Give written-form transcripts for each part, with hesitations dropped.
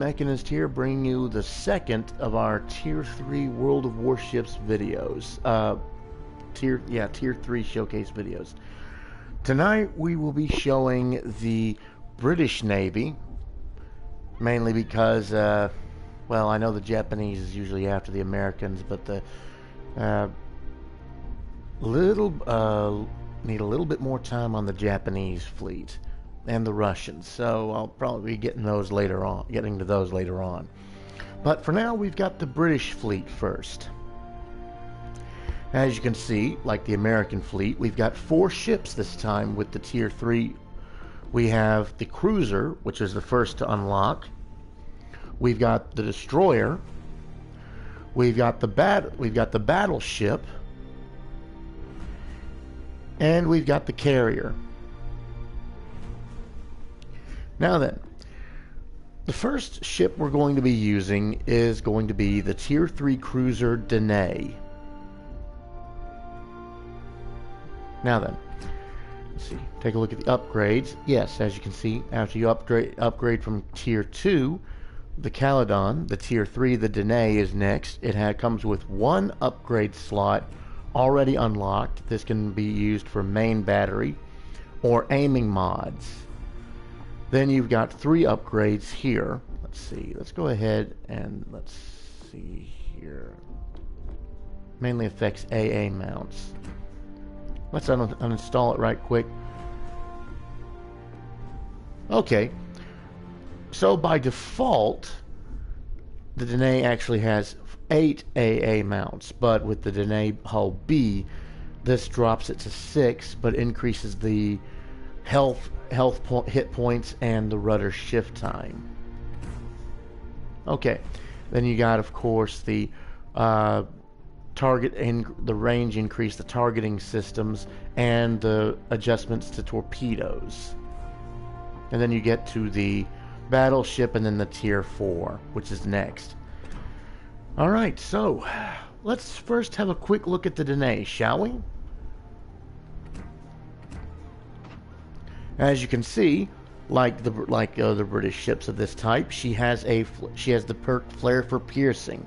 Mechanist here, bringing you the second of our Tier 3 World of Warships videos. Tier 3 showcase videos. Tonight we will be showing the British Navy, mainly because, well, I know the Japanese is usually after the Americans, but the need a little bit more time on the Japanese fleet and the Russians, so I'll probably be getting to those later on. But for now, we've got the British fleet first. As you can see, like the American fleet, we've got 4 ships this time with the Tier 3. We have the cruiser, which is the first to unlock. We've got the destroyer. We've got the battleship, and we've got the carrier. Now then, the first ship we're going to be using is going to be the Tier 3 cruiser Danae. Now then, let's see, take a look at the upgrades. Yes, as you can see, after you upgrade from Tier 2, the Caledon, the Tier 3, the Danae is next. It comes with 1 upgrade slot already unlocked. This can be used for main battery or aiming mods. Then you've got 3 upgrades here. Let's see. Let's go ahead and let's see here. Mainly affects AA mounts. Let's uninstall it right quick. Okay. So by default, the Danae actually has 8 AA mounts, but with the Danae hull B, this drops it to 6, but increases the hit points and the rudder shift time. Okay, then you got, of course, the target and the range increase, the targeting systems, and the adjustments to torpedoes. And then you get to the battleship and then the Tier 4, which is next. Alright, so let's first have a quick look at the Danae, shall we? As you can see, like the British ships of this type, she has the perk Flare for Piercing,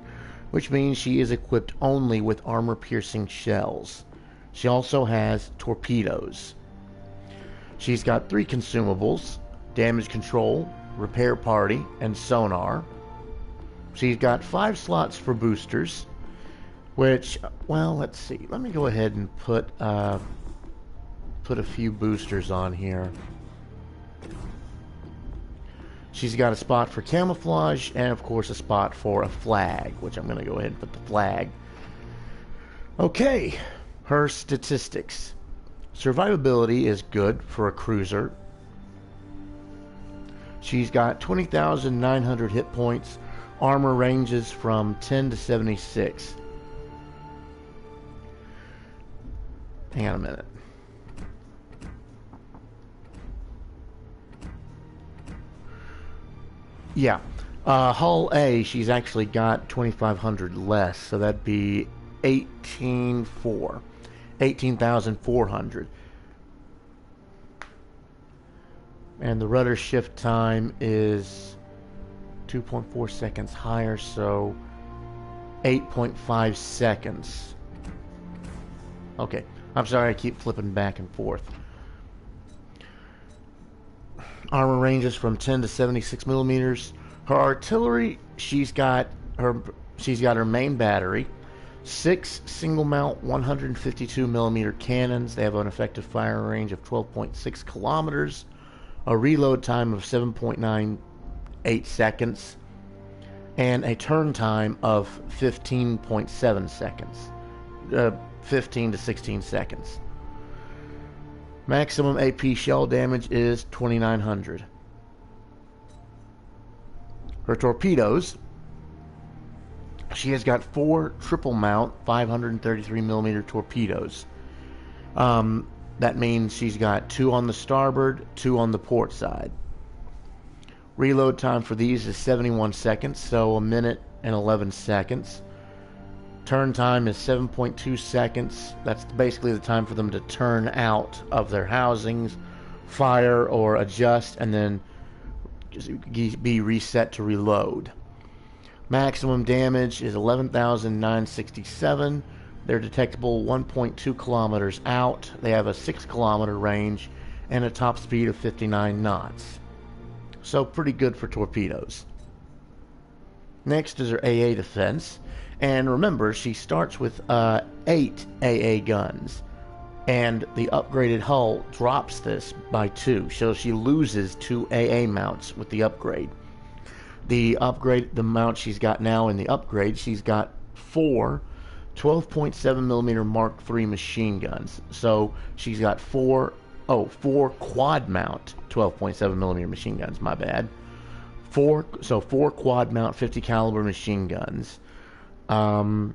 which means she is equipped only with armor-piercing shells. She also has torpedoes. She's got 3 consumables: damage control, repair party, and sonar. She's got 5 slots for boosters, which, well, let's see. Let me go ahead and put a few boosters on here. She's got a spot for camouflage and, of course, a spot for a flag, which I'm going to go ahead and put the flag. Okay, her statistics. Survivability is good for a cruiser. She's got 20,900 hit points. Armor ranges from 10 to 76. Hang on a minute. Yeah, hull A, she's actually got 2,500 less, so that'd be 18,400. And the rudder shift time is 2.4 seconds higher, so 8.5 seconds. Okay, I'm sorry, I keep flipping back and forth. Armor ranges from 10 to 76 millimeters. Her artillery, she's got her main battery, 6 single mount 152 millimeter cannons. They have an effective firing range of 12.6 kilometers, a reload time of 7.98 seconds, and a turn time of 15.7 seconds, 15 to 16 seconds. Maximum AP shell damage is 2,900. Her torpedoes, she has got 4 triple mount 533 millimeter torpedoes. That means she's got 2 on the starboard, 2 on the port side. Reload time for these is 71 seconds, so a minute and 11 seconds. Turn time is 7.2 seconds. That's basically the time for them to turn out of their housings, fire or adjust, and then be reset to reload. Maximum damage is 11,967. They're detectable 1.2 kilometers out. They have a 6 kilometer range and a top speed of 59 knots. So pretty good for torpedoes. Next is her AA defense. And remember, she starts with 8 AA guns. And the upgraded hull drops this by 2. So she loses 2 AA mounts with the upgrade. The mount she's got now in the upgrade, she's got 4 12.7mm Mark III machine guns. So she's got 4 quad mount 12.7mm machine guns, my bad. 4 quad mount 50 caliber machine guns. They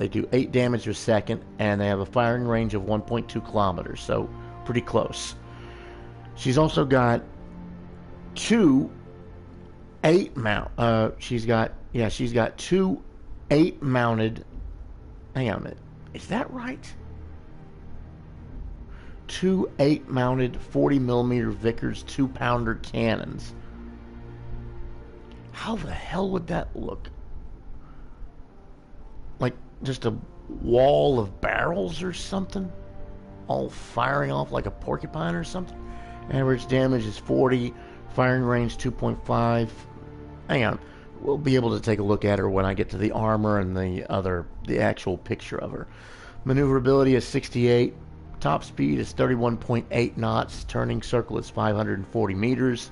do 8 damage a second, and they have a firing range of 1.2 kilometers, so pretty close. She's also got 2 8 mount. She's got 2 8 mounted. Hang on a minute. Is that right? 2 8 mounted 40mm Vickers 2-pounder cannons. How the hell would that look? Like just a wall of barrels or something, all firing off like a porcupine or something. Average damage is 40. Firing range 2.5. Hang on. We'll be able to take a look at her when I get to the armor and the actual picture of her. Maneuverability is 68. Top speed is 31.8 knots. Turning circle is 540 meters.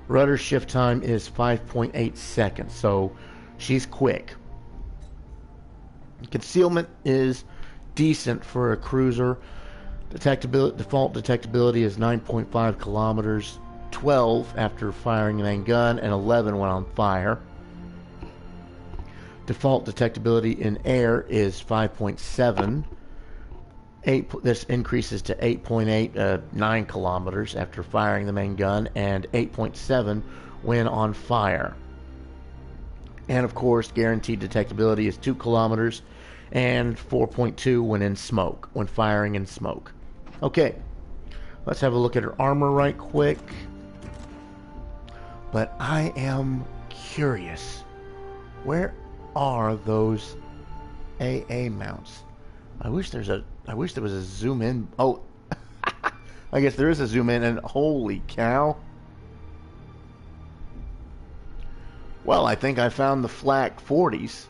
Rudder shift time is 5.8 seconds. So she's quick. Concealment is decent for a cruiser. Default detectability is 9.5 kilometers. 12 after firing the main gun, and 11 when on fire. Default detectability in air is 5.7. This increases to 8.8, 9 kilometers after firing the main gun, and 8.7 when on fire. And of course, guaranteed detectability is 2 kilometers and 4.2 when firing in smoke. Okay, let's have a look at her armor right quick. But I am curious, where are those AA mounts? I wish there was a zoom in. Oh, I guess there is a zoom in, and holy cow. Well, I think I found the flak 40s.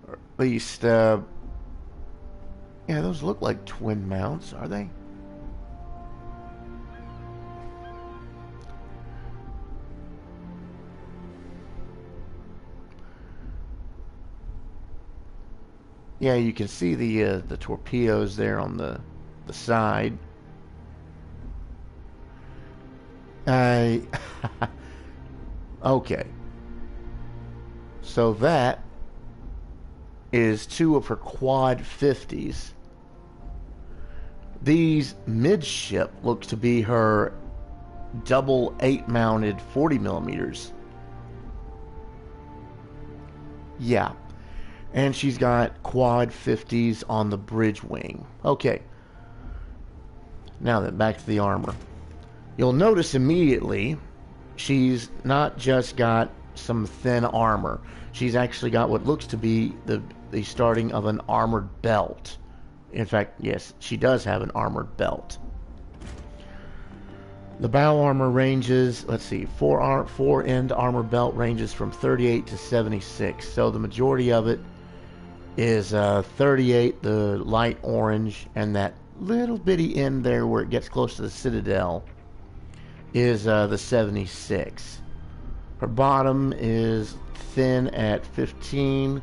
Or at least, yeah, those look like twin mounts, are they? Yeah, you can see the torpedoes there on the side. Okay. So that is 2 of her quad 50s. These midship looks to be her double 8 mounted 40 millimeters. Yeah. And she's got quad 50s on the bridge wing. Okay. Now then, back to the armor. You'll notice immediately she's not just got some thin armor. She's actually got what looks to be the starting of an armored belt. In fact, yes, she does have an armored belt. The bow armor ranges, let's see, four end armor belt ranges from 38 to 76. So the majority of it is 38, the light orange, and that little bitty end there where it gets close to the citadel is the 76. Her bottom is thin at 15.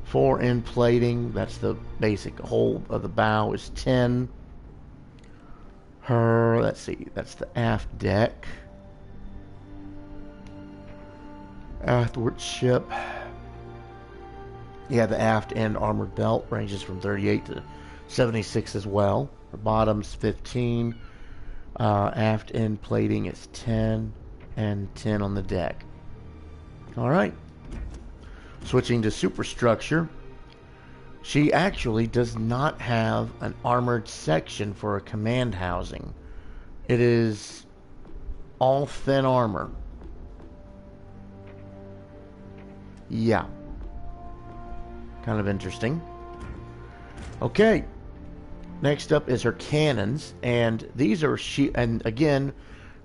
4 end plating, that's the basic hole of the bow, is 10. Let's see, that's the aft deck. Athwart ship. Yeah, the aft end armored belt ranges from 38 to 76 as well. Her bottom's 15. Aft end plating is 10, and 10 on the deck. Alright. Switching to superstructure. She actually does not have an armored section for a command housing. It is all thin armor. Yeah. Kind of interesting. Okay. Next up is her cannons, and these are and again,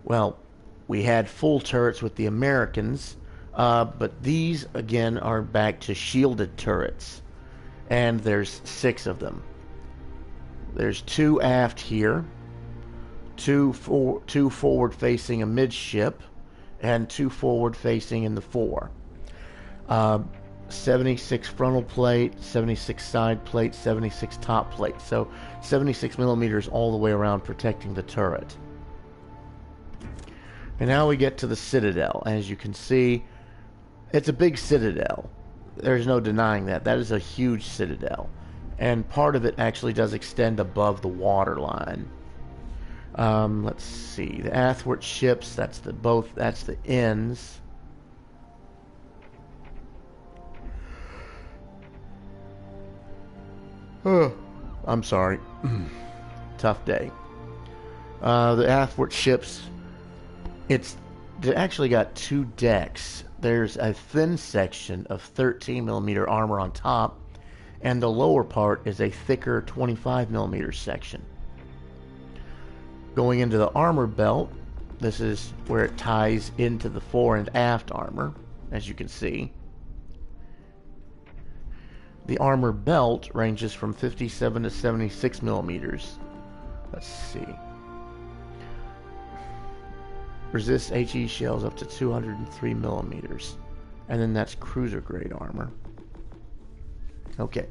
well, we had full turrets with the Americans, but these again are back to shielded turrets, and there's 6 of them. There's 2 aft here, 2 forward facing amidship, and 2 forward facing in the fore. 76 frontal plate, 76 side plate, 76 top plate. So 76 millimeters all the way around protecting the turret. And now we get to the citadel. As you can see, it's a big citadel. There's no denying that. That is a huge citadel. And part of it actually does extend above the water line. Let's see. The athwart ships, that's the ends. Oh, I'm sorry. Tough day. The athwart ships, they actually got 2 decks. There's a thin section of 13 millimeter armor on top, and the lower part is a thicker 25 millimeter section. Going into the armor belt, this is where it ties into the fore and aft armor, as you can see. The armor belt ranges from 57 to 76 millimeters. Let's see. Resists HE shells up to 203 millimeters. And then that's cruiser grade armor. Okay.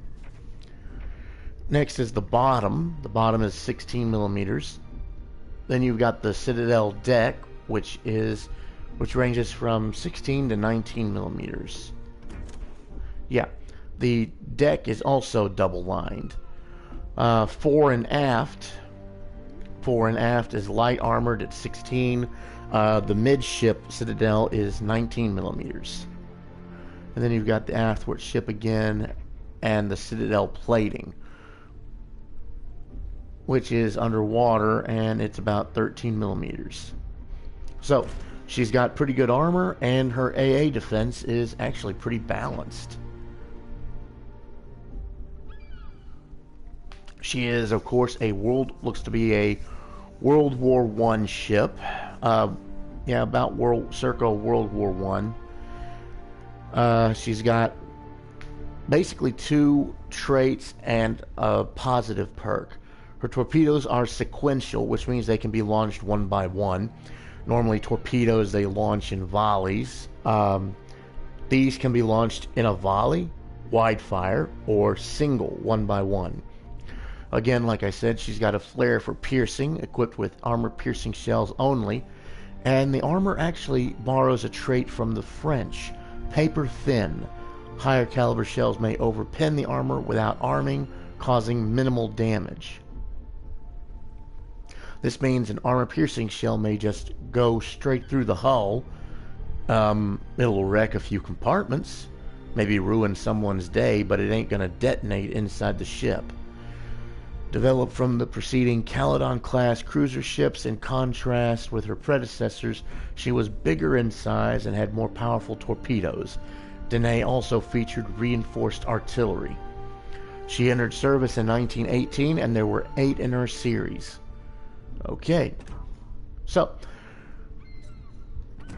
Next is the bottom. The bottom is 16 millimeters. Then you've got the Citadel deck, which ranges from 16 to 19 millimeters. Yeah. The deck is also double lined. Fore and aft. Fore and aft is light armored at 16. The midship citadel is 19 millimeters. And then you've got the athwart ship again and the citadel plating, which is underwater, and it's about 13 millimeters. So she's got pretty good armor, and her AA defense is actually pretty balanced. She is, of course, looks to be a World War I ship. About circa World War I. She's got basically 2 traits and a positive perk. Her torpedoes are sequential, which means they can be launched one by one. Normally torpedoes, they launch in volleys. These can be launched in a volley, wide fire, or single, one by one. Again, like I said, she's got a flare for piercing, equipped with armor-piercing shells only, and the armor actually borrows a trait from the French, paper thin. Higher caliber shells may overpin the armor without arming, causing minimal damage. This means an armor-piercing shell may just go straight through the hull. It'll wreck a few compartments, maybe ruin someone's day, but it ain't gonna detonate inside the ship. Developed from the preceding Caledon-class cruiser ships, in contrast with her predecessors, she was bigger in size and had more powerful torpedoes. Danae also featured reinforced artillery. She entered service in 1918, and there were 8 in her series. Okay, so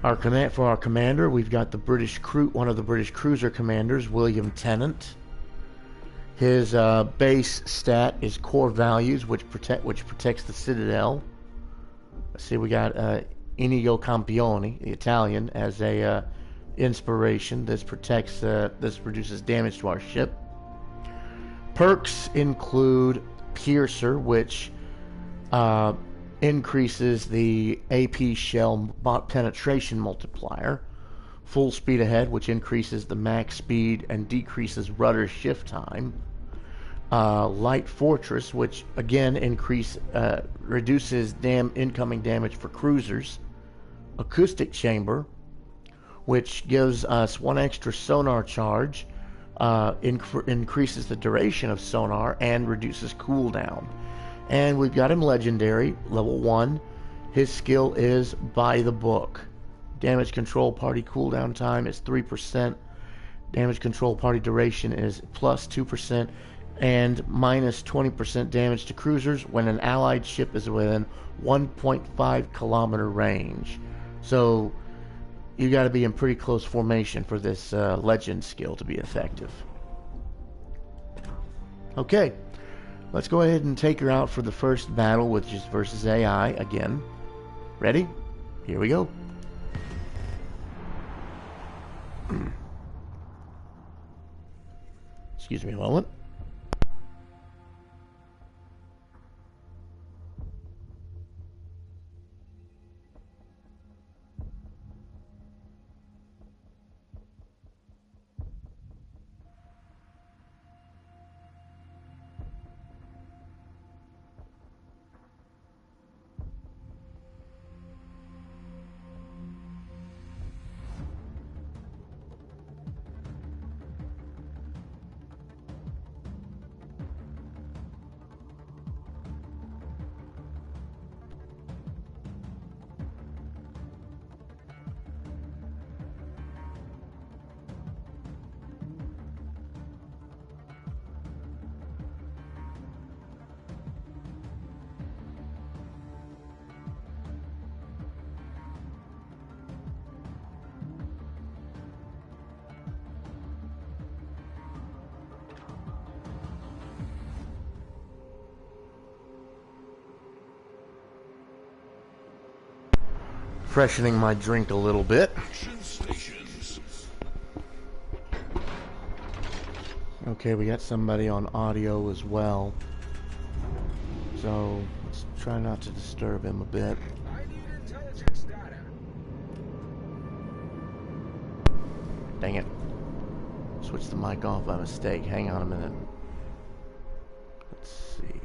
for our commander, we've got one of the British cruiser commanders, William Tennant. His base stat is core values, which protects the citadel. Let's see, we got Inigo Campione, the Italian, as a inspiration. This reduces damage to our ship. Perks include Piercer, which increases the AP shell penetration multiplier. Full speed ahead, which increases the max speed and decreases rudder shift time. Light Fortress, which again reduces incoming damage for cruisers. Acoustic Chamber, which gives us 1 extra sonar charge increases the duration of sonar and reduces cooldown. And we've got him legendary, level 1. His skill is by the book. Damage control party cooldown time is 3%. Damage control party duration is plus 2%. And minus 20% damage to cruisers when an allied ship is within 1.5 kilometer range. So you got to be in pretty close formation for this legend skill to be effective. Okay, let's go ahead and take her out for the first battle, which is versus AI again. Ready? Here we go. Excuse me a moment. Freshening my drink a little bit. Okay, we got somebody on audio as well. So let's try not to disturb him a bit. Dang it. Switched the mic off by mistake. Hang on a minute. Let's see.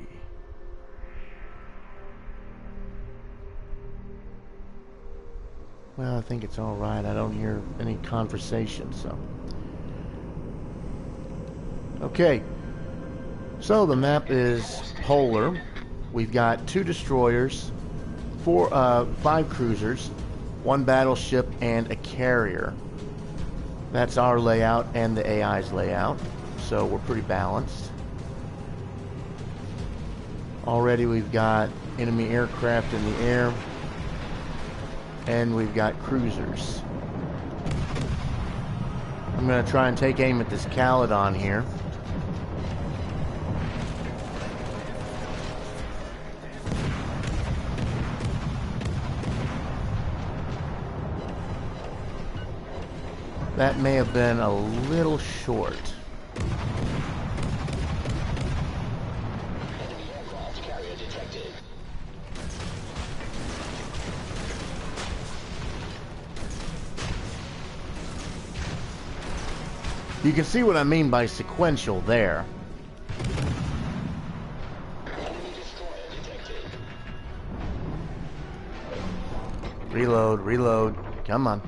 Well, I think it's alright. I don't hear any conversation, so. Okay. So the map is polar. We've got 2 destroyers, 5 cruisers, 1 battleship, and a carrier. That's our layout and the AI's layout. So we're pretty balanced. Already we've got enemy aircraft in the air. And we've got cruisers. I'm going to try and take aim at this Caledon here. That may have been a little short. You can see what I mean by sequential there. Reload, reload. Come on.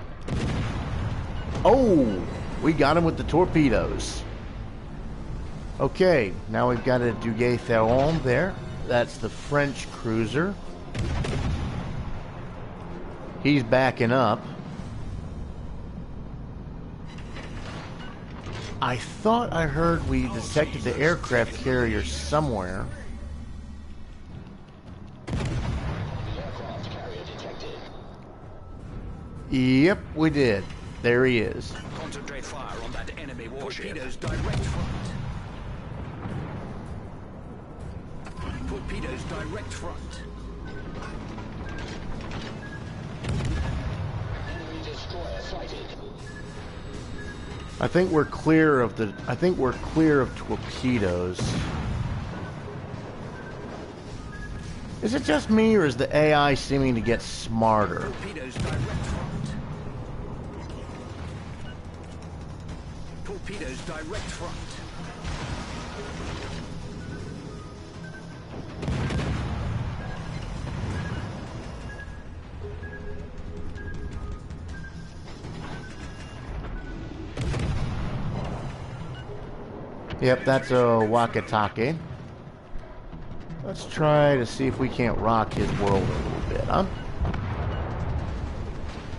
Oh! We got him with the torpedoes. Okay, now we've got a Duguay-Theron there. That's the French cruiser. He's backing up. I thought I heard we detected the aircraft carrier somewhere. Yep, we did. There he is. Concentrate fire on that enemy warship. Torpedoes direct front. Torpedoes direct front. Enemy destroyer sighted. I think we're clear of the. I think we're clear of torpedoes. Is it just me, or is the AI seeming to get smarter? Torpedoes direct front. Torpedoes direct front. Yep, that's a Wakatake. Let's try to see if we can't rock his world a little bit, huh?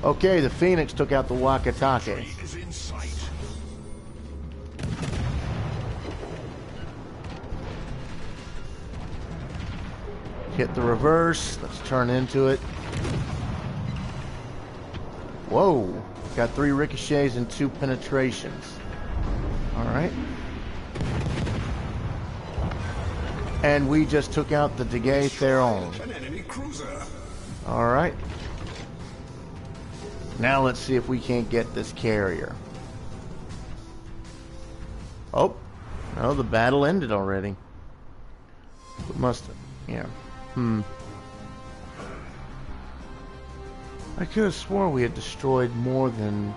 Okay, the Phoenix took out the Wakatake. Is in sight. Hit the reverse. Let's turn into it. Whoa. Got 3 ricochets and 2 penetrations. Alright. And we just took out the Degay Theron. An enemy cruiser. Alright. Now let's see if we can't get this carrier. Oh. No, the battle ended already. We must have. Yeah. I could have swore we had destroyed more than...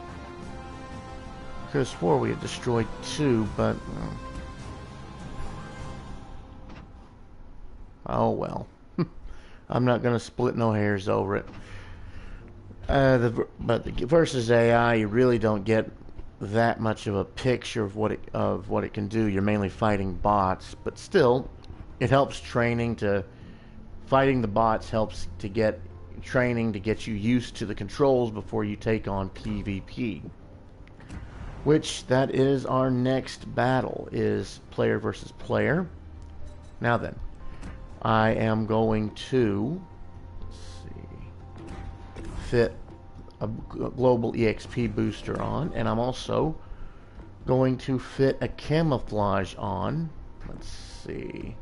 I could have swore we had destroyed 2, but... Oh well. I'm not gonna split no hairs over it. But the versus AI, you really don't get that much of a picture of what it can do. You're mainly fighting bots, but still, it helps training to... Fighting the bots helps to get training to get you used to the controls before you take on PvP. Which, that is our next battle, is player versus player. Now then, I am going to, let's see, fit a global EXP booster on, and I'm also going to fit a camouflage on. Let's see.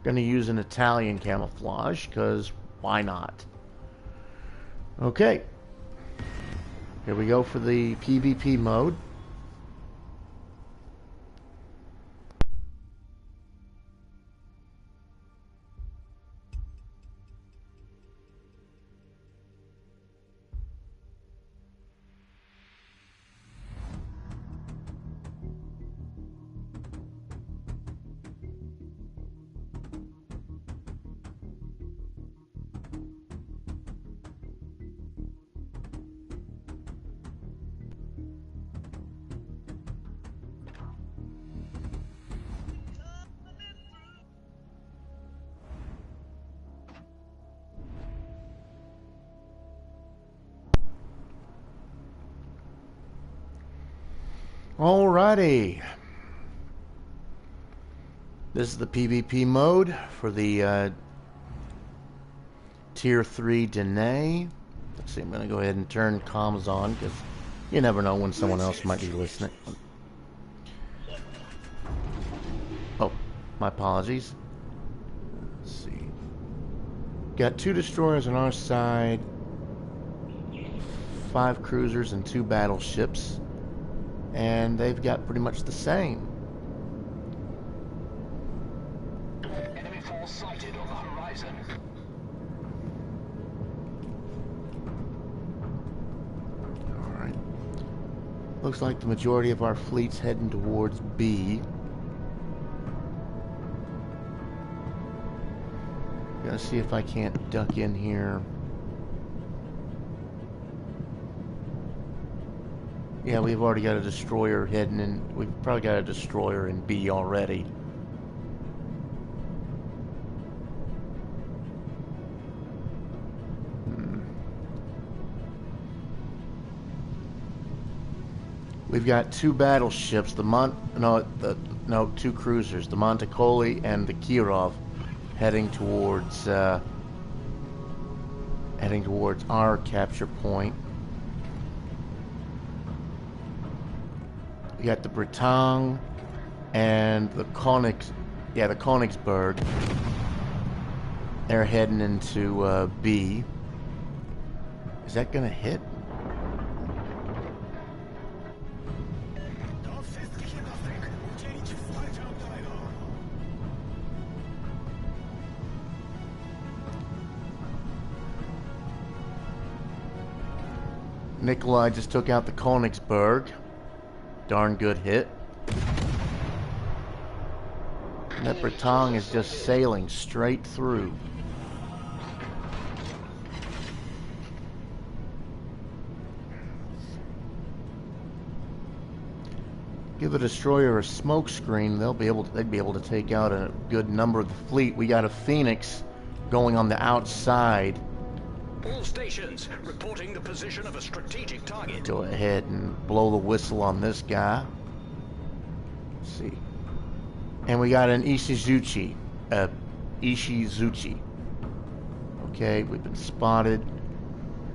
Going to use an Italian camouflage, because why not? Okay. Here we go for the PvP mode. Alrighty. This is the PvP mode for the Tier 3 Dene. Let's see, I'm going to go ahead and turn comms on, because you never know when someone else might be listening. Oh, my apologies. Let's see. Got 2 destroyers on our side, 5 cruisers and 2 battleships. And they've got pretty much the same. Enemy force sighted on the horizon. Alright. Looks like the majority of our fleet's heading towards B. Gotta see if I can't duck in here. Yeah, we've already got a destroyer heading in. We've probably got a destroyer in B already. We've got 2 battleships, the 2 cruisers, the Montecoli and the Kirov, heading towards our capture point. We got the Bretagne and the the Königsberg. They're heading into B. Is that gonna hit? Nikolai just took out the Königsberg. Darn good hit. And that Bretagne is just sailing straight through. Give the destroyer a smoke screen, they'd be able to take out a good number of the fleet. We got a Phoenix going on the outside. All stations reporting the position of a strategic target. Go ahead and blow the whistle on this guy. Let's see. And we got an Ishizuchi. Ishizuchi. Okay, we've been spotted.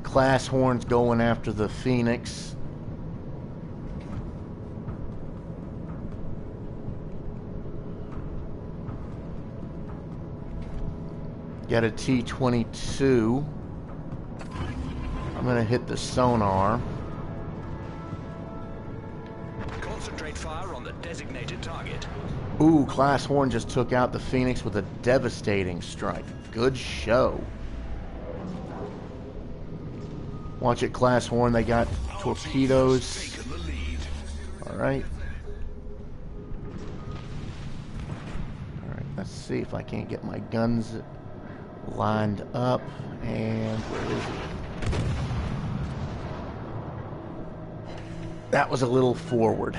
Class horns going after the Phoenix. Got a T-22. I'm gonna hit the sonar. Concentrate fire on the designated target. Ooh, Class Horn just took out the Phoenix with a devastating strike. Good show. Watch it, Class Horn. They got torpedoes. Alright. Alright, let's see if I can't get my guns lined up. And where is it? That was a little forward.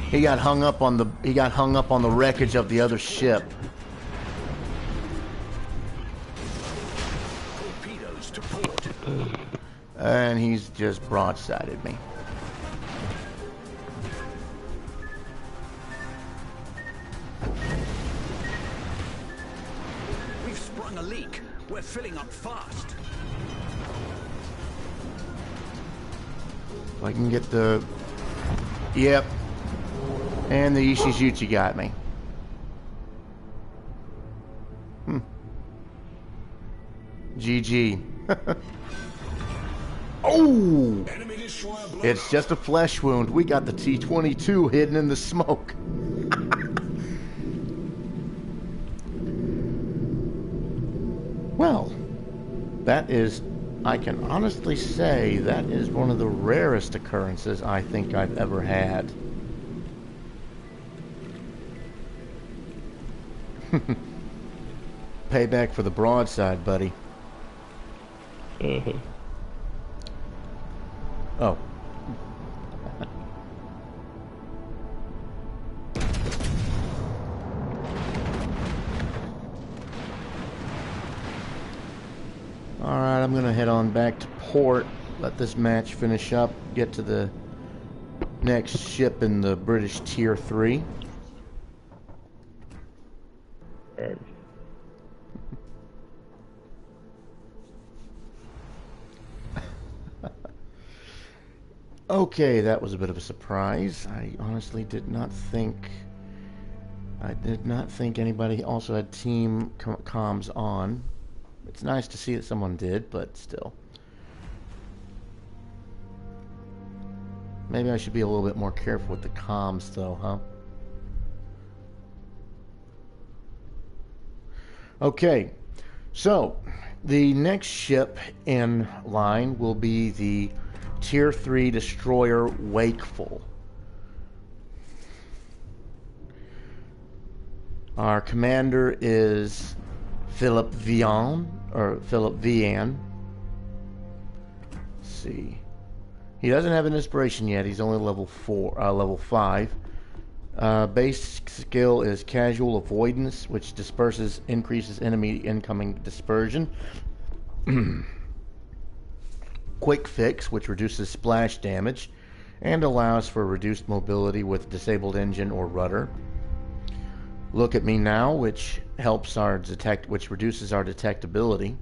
He got hung up on the wreckage of the other ship. Torpedoes to port. And he's just broadsided me. We've sprung a leak. We're filling up fast. If I can get the... Yep. And the Ishizuchi got me. GG. Oh! It's just a flesh wound. We got the T-22 hidden in the smoke. Well, that is... I can honestly say that is one of the rarest occurrences I think I've ever had. Payback for the broadside, buddy. Oh. Alright, I'm gonna head on back to port, let this match finish up, get to the next ship in the British Tier 3. Okay, that was a bit of a surprise. I honestly did not think anybody also had team comms on. It's nice to see that someone did, but still. Maybe I should be a little bit more careful with the comms though, huh? Okay, so the next ship in line will be the Tier 3 destroyer Wakeful. Our commander is Philip Vian. Let's see. He doesn't have an inspiration yet. He's only level 5. Base skill is casual avoidance, which increases enemy incoming dispersion. Quick fix, which reduces splash damage and allows for reduced mobility with disabled engine or rudder. Look at me now, which helps which reduces our detectability.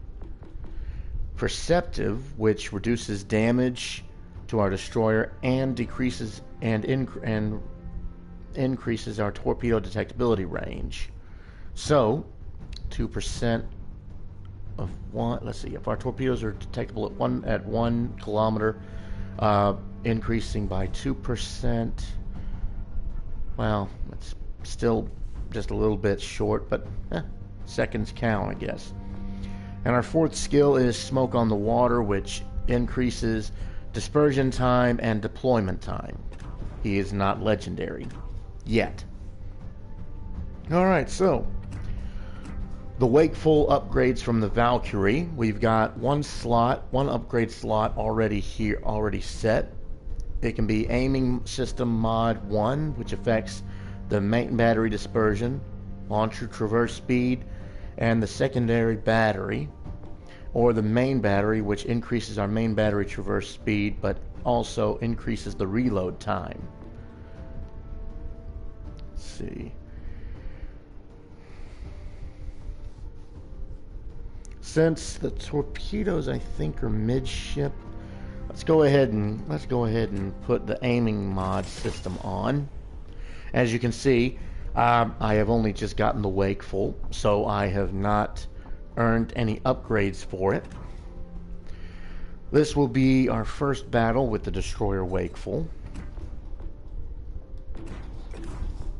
Perceptive, which reduces damage to our destroyer and increases our torpedo detectability range. So, 2% of one. Let's see. If our torpedoes are detectable at 1 kilometer, increasing by 2%. Well, it's still just a little bit short, but seconds count, I guess. And our fourth skill is Smoke on the Water, which increases dispersion time and deployment time. He is not legendary yet. Alright, so the Wakeful upgrades from the Valkyrie. We've got one upgrade slot already here, already set. It can be aiming system mod 1, which affects the main battery dispersion, launcher traverse speed, and the secondary battery, or the main battery, which increases our main battery traverse speed, but also increases the reload time. Let's see. Since the torpedoes, I think, are midship, let's go ahead and put the aiming mod system on. As you can see, I have only just gotten the Wakeful, so I have not earned any upgrades for it. This will be our first battle with the destroyer Wakeful.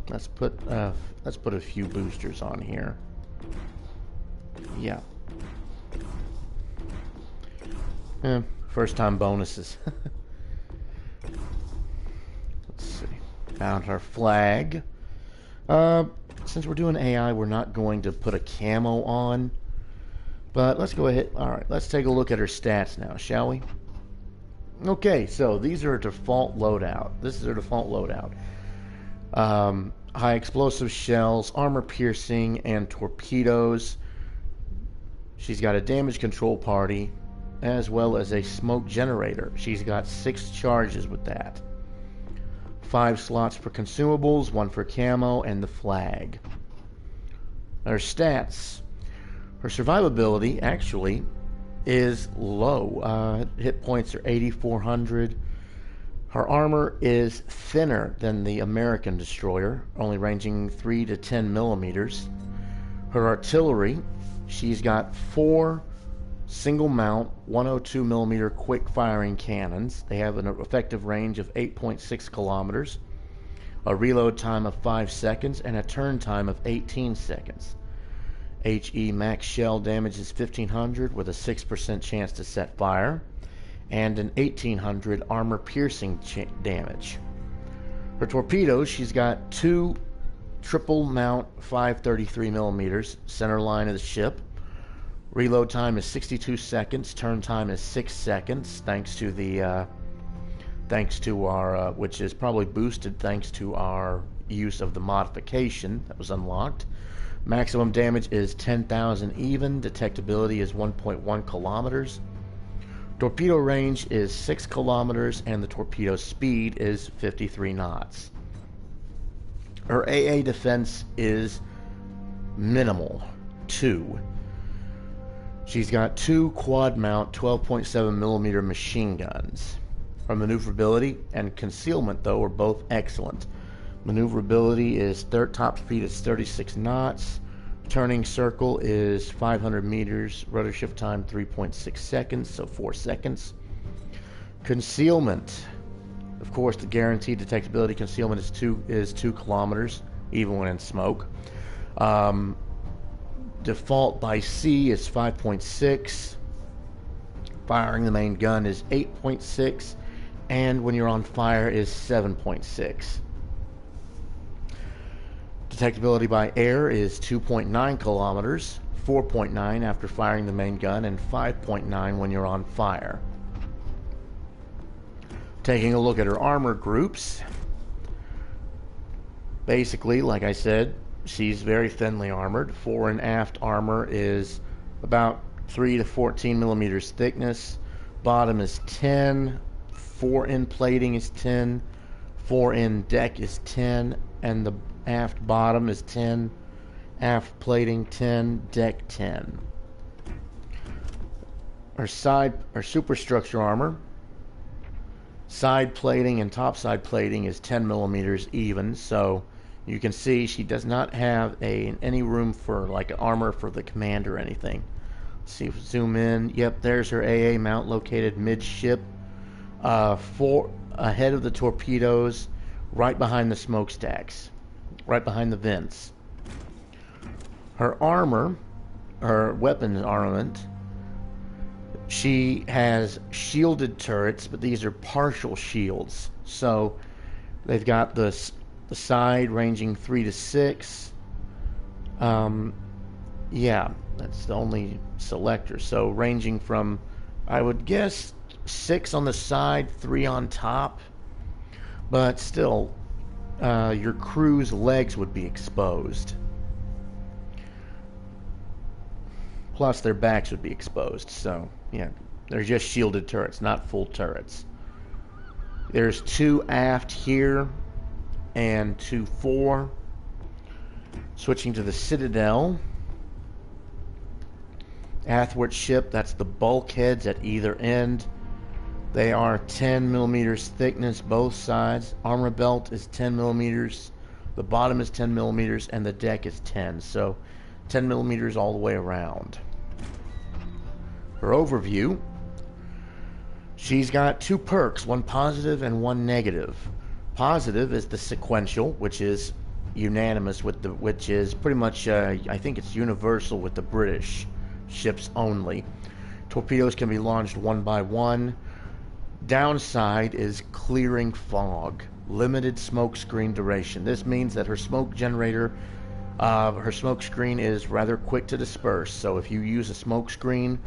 Let's put a few boosters on here. Yeah. First time bonuses. Let's see. Found our flag. Since we're doing AI, we're not going to put a camo on. But let's go ahead. Alright, let's take a look at her stats now, shall we? Okay, so these are a default loadout. This is her default loadout. High explosive shells, armor piercing, and torpedoes. She's got a damage control party, as well as a smoke generator. She's got 6 charges with that. 5 slots for consumables, 1 for camo, and the flag. Her stats. Her survivability, actually, is low. Hit points are 8,400. Her armor is thinner than the American destroyer, only ranging 3 to 10 millimeters. Her artillery, she's got 4 single mount 102 millimeter quick firing cannons. They have an effective range of 8.6 kilometers, a reload time of 5 seconds, and a turn time of 18 seconds. HE max shell damage is 1500 with a 6% chance to set fire, and an 1800 armor piercing damage. Her torpedoes, she's got 2 triple mount 533 millimeters, center line of the ship. Reload time is 62 seconds. Turn time is 6 seconds, thanks to our, which is probably boosted thanks to our use of the modification that was unlocked. Maximum damage is 10,000 even. Detectability is 1.1 kilometers. Torpedo range is 6 kilometers, and the torpedo speed is 53 knots. Her AA defense is minimal, 2. She's got 2 quad mount 12.7 millimeter machine guns. Her maneuverability and concealment, though, are both excellent. Maneuverability is top speed is 36 knots. Turning circle is 500 meters. Rudder shift time 3.6 seconds, so 4 seconds. Concealment. Of course, the guaranteed detectability concealment is 2 kilometers, even when in smoke. Default by sea is 5.6. Firing the main gun is 8.6. And when you're on fire is 7.6. Detectability by air is 2.9 kilometers, 4.9 after firing the main gun, and 5.9 when you're on fire. Taking a look at her armor groups. Basically, like I said, she's very thinly armored. Fore and aft armor is about 3 to 14 millimeters thickness. Bottom is 10. Fore end plating is 10. Fore end deck is 10. And the aft bottom is 10. Aft plating 10. Deck 10. Her superstructure armor. Side plating and top side plating is 10 millimeters even, so you can see she does not have any room for like an armor for the command or anything. Let's see if we zoom in. Yep, there's her AA mount located midship, ahead of the torpedoes, right behind the smokestacks, right behind the vents. Her armor, her weapon armament, she has shielded turrets, but these are partial shields. So they've got the side ranging 3 to 6, Yeah, that's the only selector. So ranging from, I would guess, 6 on the side, 3 on top. But still, your crew's legs would be exposed. Plus, their backs would be exposed. So, yeah, they're just shielded turrets, not full turrets. There's 2 aft here and 2 fore. Switching to the Citadel. Athwart ship, that's the bulkheads at either end. They are 10 millimeters thickness, both sides. Armor belt is 10 millimeters. The bottom is 10 millimeters, and the deck is 10. So 10 millimeters all the way around. Her overview. She's got 2 perks, one positive and one negative. Positive is the sequential, which is unanimous with the, which is pretty much, I think it's universal with the British ships only. Torpedoes can be launched one by one. Downside is clearing fog. Limited smoke screen duration. This means that her smoke generator, her smoke screen is rather quick to disperse. So if you use a smoke screen,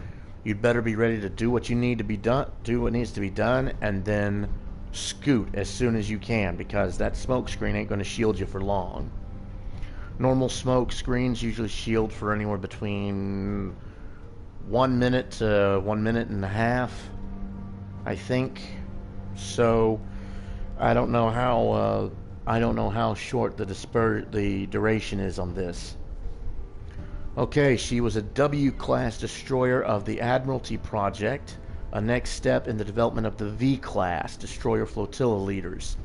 you'd better be ready to do what you need to be done, do what needs to be done, and then scoot as soon as you can, because that smoke screen ain't going to shield you for long. Normal smoke screens usually shield for anywhere between 1 minute to 1 minute and a half, I think. So I don't know how short the duration is on this. Okay, she was a W-class destroyer of the Admiralty Project, a next step in the development of the V-class destroyer flotilla leaders.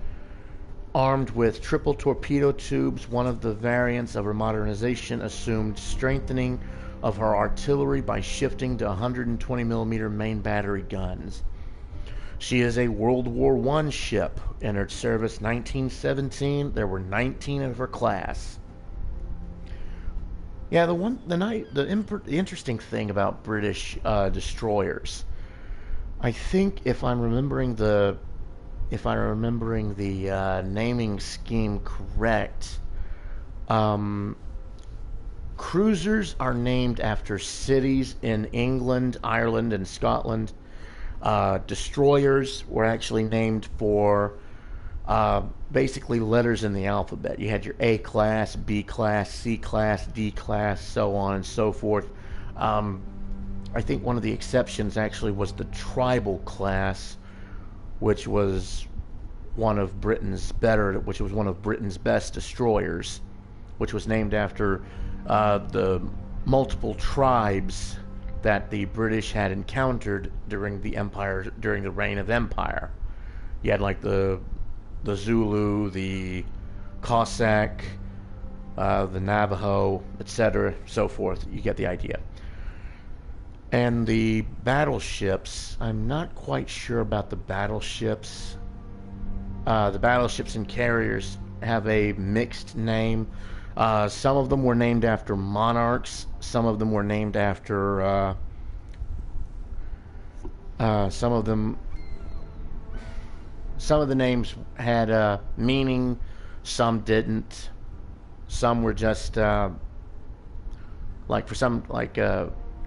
Armed with triple torpedo tubes, one of the variants of her modernization assumed strengthening of her artillery by shifting to 120mm main battery guns. She is a World War I ship. Entered service 1917. There were 19 of her class. Yeah, the interesting thing about British destroyers, I think if I'm remembering the naming scheme correct, cruisers are named after cities in England, Ireland, and Scotland. Destroyers were actually named for basically letters in the alphabet. You had your A class, B class, C class, D class, so on and so forth. I think one of the exceptions actually was the tribal class, which was one of Britain's best destroyers, which was named after the multiple tribes that the British had encountered during the reign of empire. You had like the Zulu, the Cossack, the Navajo, etc., so forth. You get the idea. And the battleships, I'm not quite sure about the battleships. The battleships and carriers have a mixed name. Some of them were named after monarchs. Some of them were named after some of the names had meaning, some didn't. Some were just like for some, like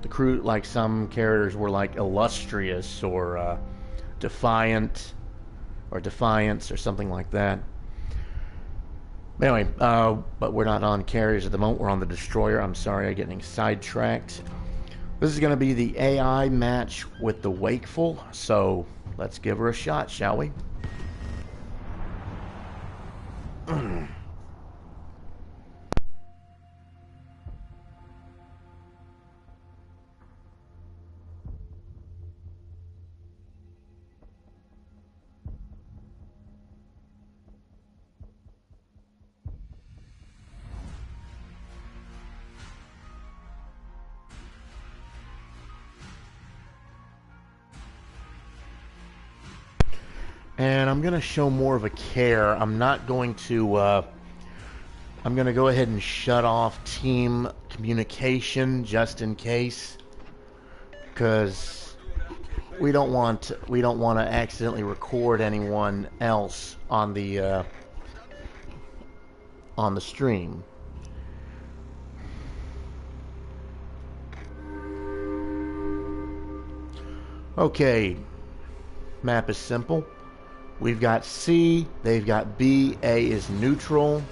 the crew, like some carriers were like illustrious or defiant or defiance or something like that. Anyway, but we're not on carriers at the moment. We're on the destroyer. I'm sorry, I'm getting sidetracked. This is going to be the AI match with the Wakeful, so let's give her a shot, shall we? And I'm going to show more of a care. I'm not going to, I'm going to go ahead and shut off team communication just in case, because we don't want to accidentally record anyone else on the stream. Okay, map is simple. We've got C, they've got B, A is neutral.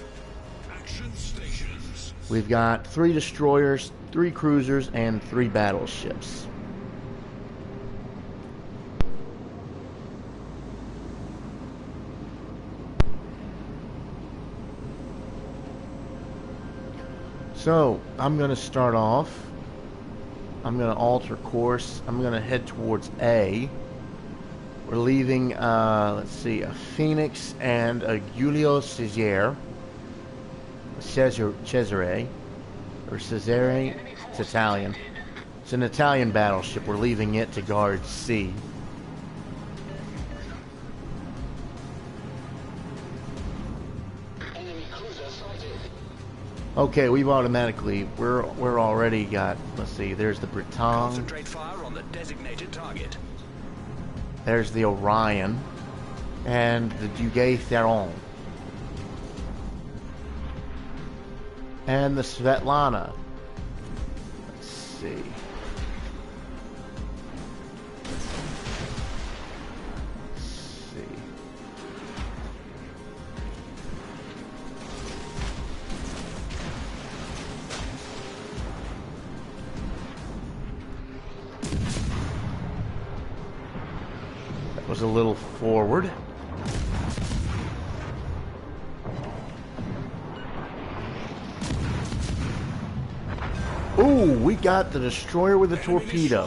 Action stations. We've got 3 destroyers, 3 cruisers, and 3 battleships. So, I'm going to start off. I'm going to alter course. I'm going to head towards A. We're leaving, let's see, a Phoenix and a Giulio Cesare. Cesare. Or Cesare. It's Italian. It's an Italian battleship. We're leaving it to guard C. Okay, we've automatically, we're already got, let's see, there's the Bretagne. Concentrate fire on the designated target. There's the Orion. And the Duguay Theron. And the Svetlana. Let's see. Was a little forward. Ooh, we got the destroyer with a torpedo.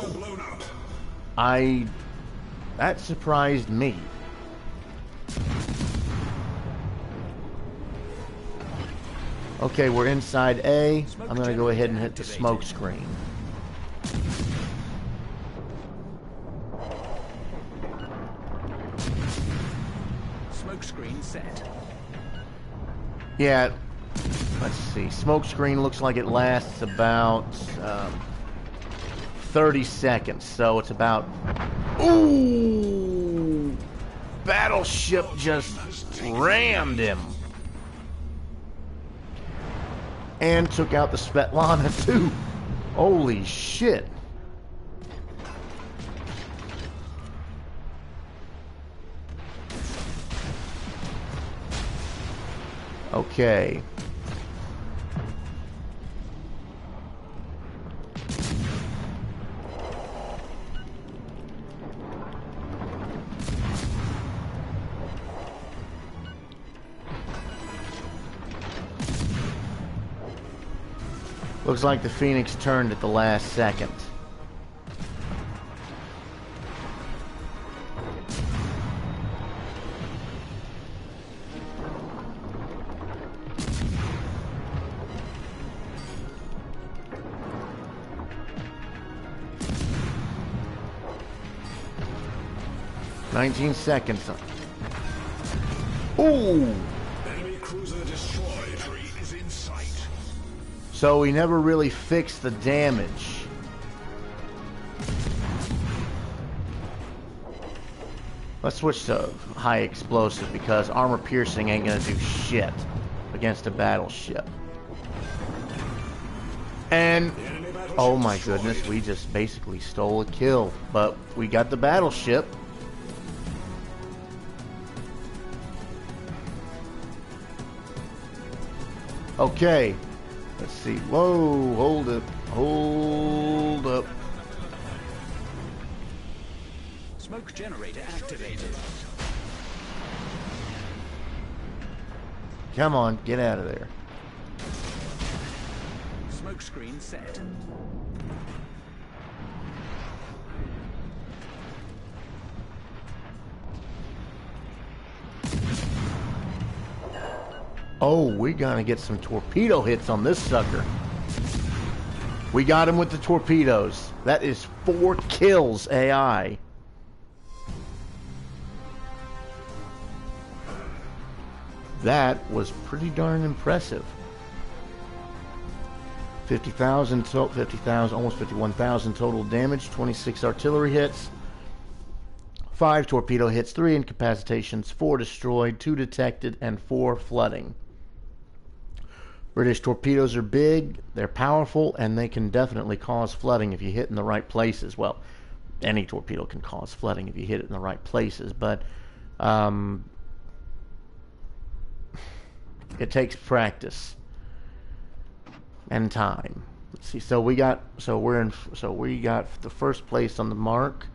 That surprised me. Okay, we're inside A. I'm gonna go ahead and hit the smoke screen. Screen set. Yeah, let's see. Smoke screen looks like it lasts about 30 seconds, so it's about... Ooh! Battleship just rammed him. And took out the Svetlana too. Holy shit. Okay. Looks like the Phoenix turned at the last second. "19 seconds. Ooh! Enemy cruiser destroyed. Is in sight. So we never really fixed the damage. Let's switch to high explosive because armor piercing ain't gonna do shit against a battleship. And oh my goodness, we just basically stole a kill, but we got the battleship. Okay, let's see. Whoa, hold up, hold up. Smoke generator activated. Come on, get out of there. Smoke screen set. Oh, we're gonna get some torpedo hits on this sucker. We got him with the torpedoes. That is 4 kills, AI. That was pretty darn impressive. 50,000, almost 51,000 total damage, 26 artillery hits, 5 torpedo hits, 3 incapacitations, 4 destroyed, 2 detected, and 4 flooding. British torpedoes are big, they're powerful, and they can definitely cause flooding if you hit in the right places. Well, any torpedo can cause flooding if you hit it in the right places, but it takes practice and time. Let's see. So we got the first place on the mark.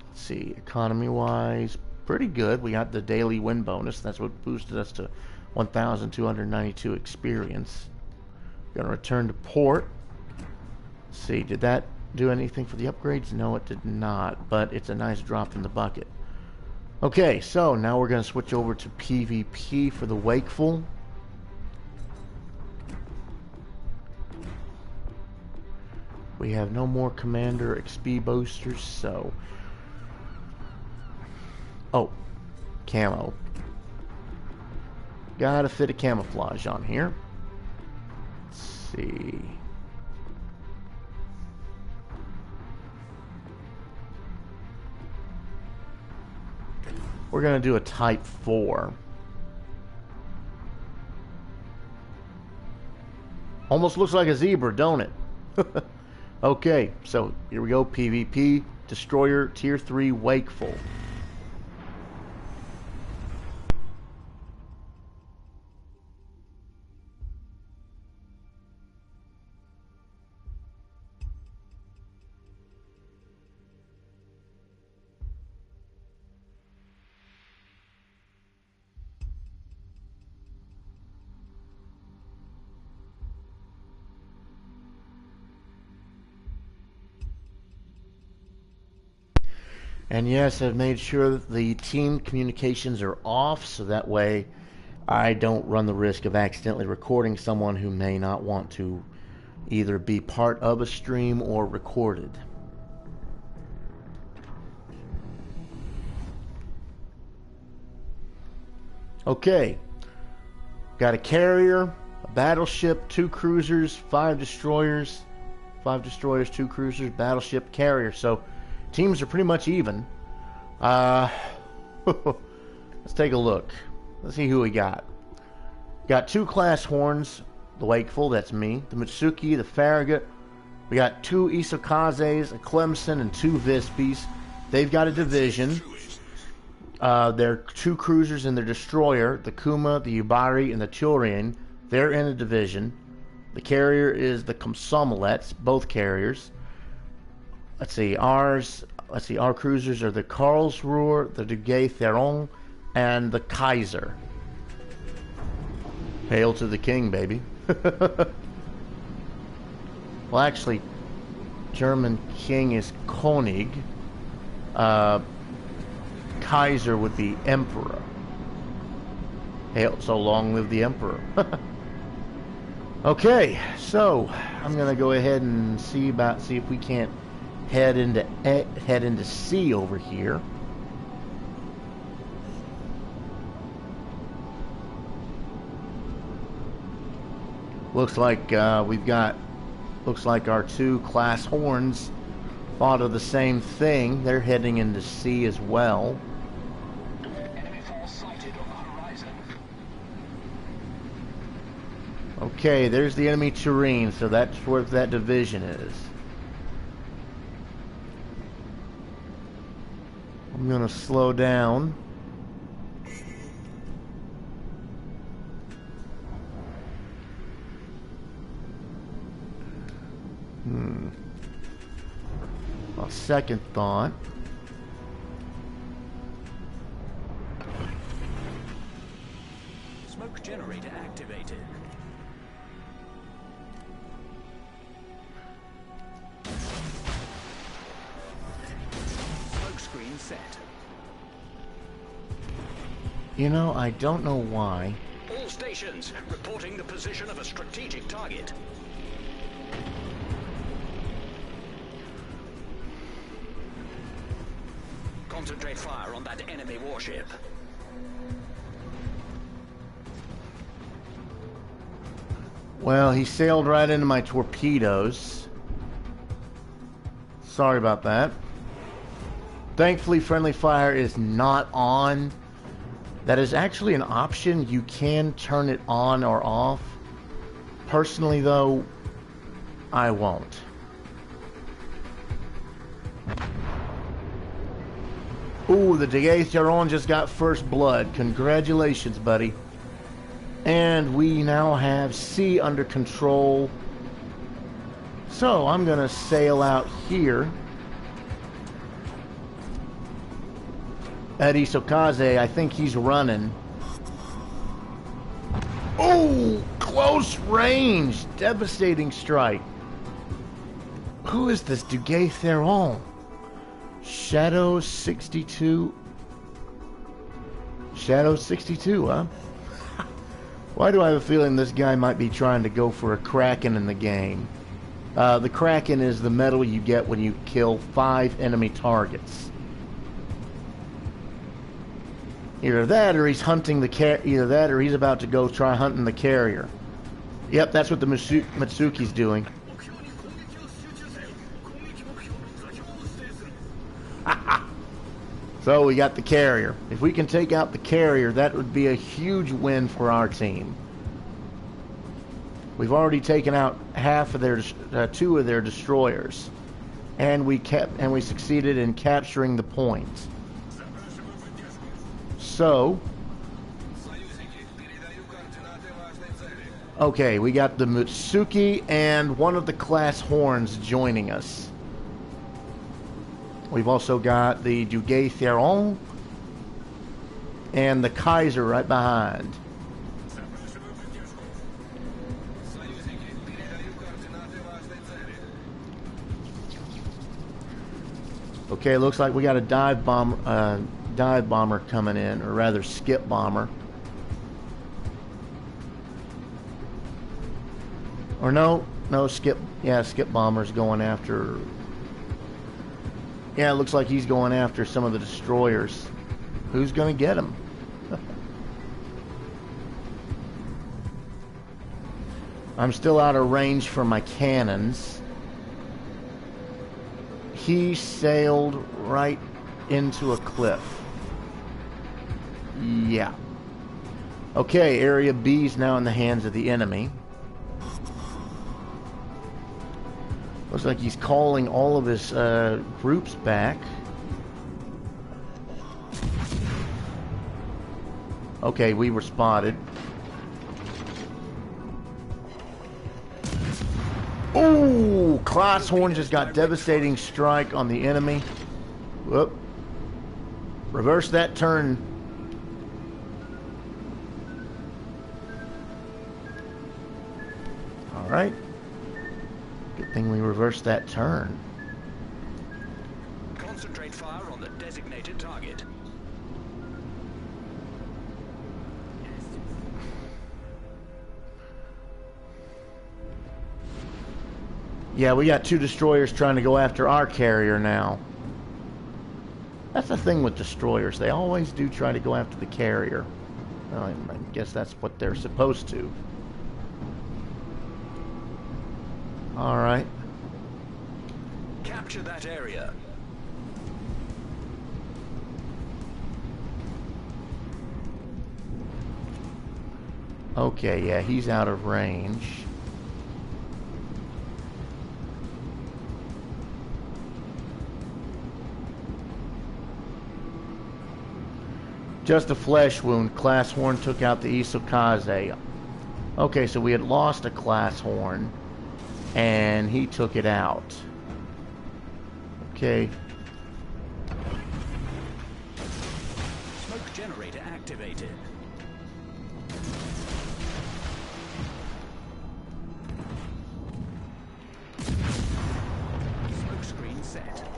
Let's see, economy wise, pretty good. We got the daily win bonus. That's what boosted us to 1,292 experience. We're gonna return to port. Let's see, did that do anything for the upgrades? No, it did not, but it's a nice drop in the bucket. Okay, so now we're going to switch over to PvP for the Wakeful. We have no more Commander XP boosters, so... Oh, camo. Gotta fit a camouflage on here. Let's see... We're going to do a Type 4. Almost looks like a zebra, don't it? Okay, so here we go. PvP, Destroyer, Tier 3, Wakeful. And yes, I've made sure that the team communications are off, so that way I don't run the risk of accidentally recording someone who may not want to either be part of a stream or recorded. Okay, got a carrier, a battleship, 2 cruisers, 5 destroyers, 2 cruisers, battleship, carrier. So teams are pretty much even. Let's take a look. Let's see who we got. Got 2 class horns, the Wakeful, that's me, the Mitsuki, the Farragut. We got 2 Isokazes, a Clemson, and 2 Vispies. They've got a division. They're 2 cruisers and their destroyer, the Kuma, the Yubari, and the Turian. They're in a division. The carrier is the Komsomolets, both carriers. Let's see, our cruisers are the Karlsruhe, the Duguay Theron, and the Kaiser. Hail to the king, baby. Well, actually, German king is König. Kaiser would be emperor. Hail, so long live the emperor. Okay, so I'm gonna go ahead and see if we can't head into C over here. Looks like looks like our 2 class horns thought of the same thing. They're heading into C as well. Enemy force sighted on the horizon. Okay, there's the enemy terrain, so that's where that division is. I'm gonna slow down. A second thought. Smoke generator activated. Smoke screen set. You know, I don't know why. All stations reporting the position of a strategic target. Concentrate fire on that enemy warship. Well, he sailed right into my torpedoes. Sorry about that. Thankfully, friendly fire is not on. That is actually an option. You can turn it on or off. Personally, though, I won't. Ooh, the Theron just got first blood. Congratulations, buddy. And we now have C under control. So I'm gonna sail out here. At Isokaze, I think he's running. Oh, close range, devastating strike. Who is this Duguay Theron? Shadow 62. Shadow 62, huh? Why do I have a feeling this guy might be trying to go for a Kraken in the game? The Kraken is the medal you get when you kill 5 enemy targets. Either that, or he's hunting the either that, or he's about to go try hunting the carrier. Yep, that's what the Mitsuki's doing. So we got the carrier. If we can take out the carrier, that would be a huge win for our team. We've already taken out half of their 2 of their destroyers, and we succeeded in capturing the point. So, okay, we got the Mitsuki and one of the class horns joining us. We've also got the Duguay Theron and the Kaiser right behind. Okay, looks like we got a dive bomber coming in, or rather skip bomber. Or no, skip bomber's going after. Yeah, it looks like he's going after some of the destroyers. Who's gonna get him? I'm still out of range for my cannons. He sailed right into a cliff. Yeah. Okay, Area B is now in the hands of the enemy. Looks like he's calling all of his groups back. Okay, we were spotted. Ooh, Class Horn just got devastating strike on the enemy. Whoop. Reverse that turn. All right. Good thing we reversed that turn. Concentrate fire on the designated target. Yeah, we got 2 destroyers trying to go after our carrier now. That's the thing with destroyers. They always do try to go after the carrier. Well, I guess that's what they're supposed to. Alright. Capture that area. Okay, yeah, he's out of range. Just a flesh wound. Class Horn took out the Isokaze. Okay, so we had lost a Class Horn, and he took it out. Okay. Smoke generator activated. Smoke screen set.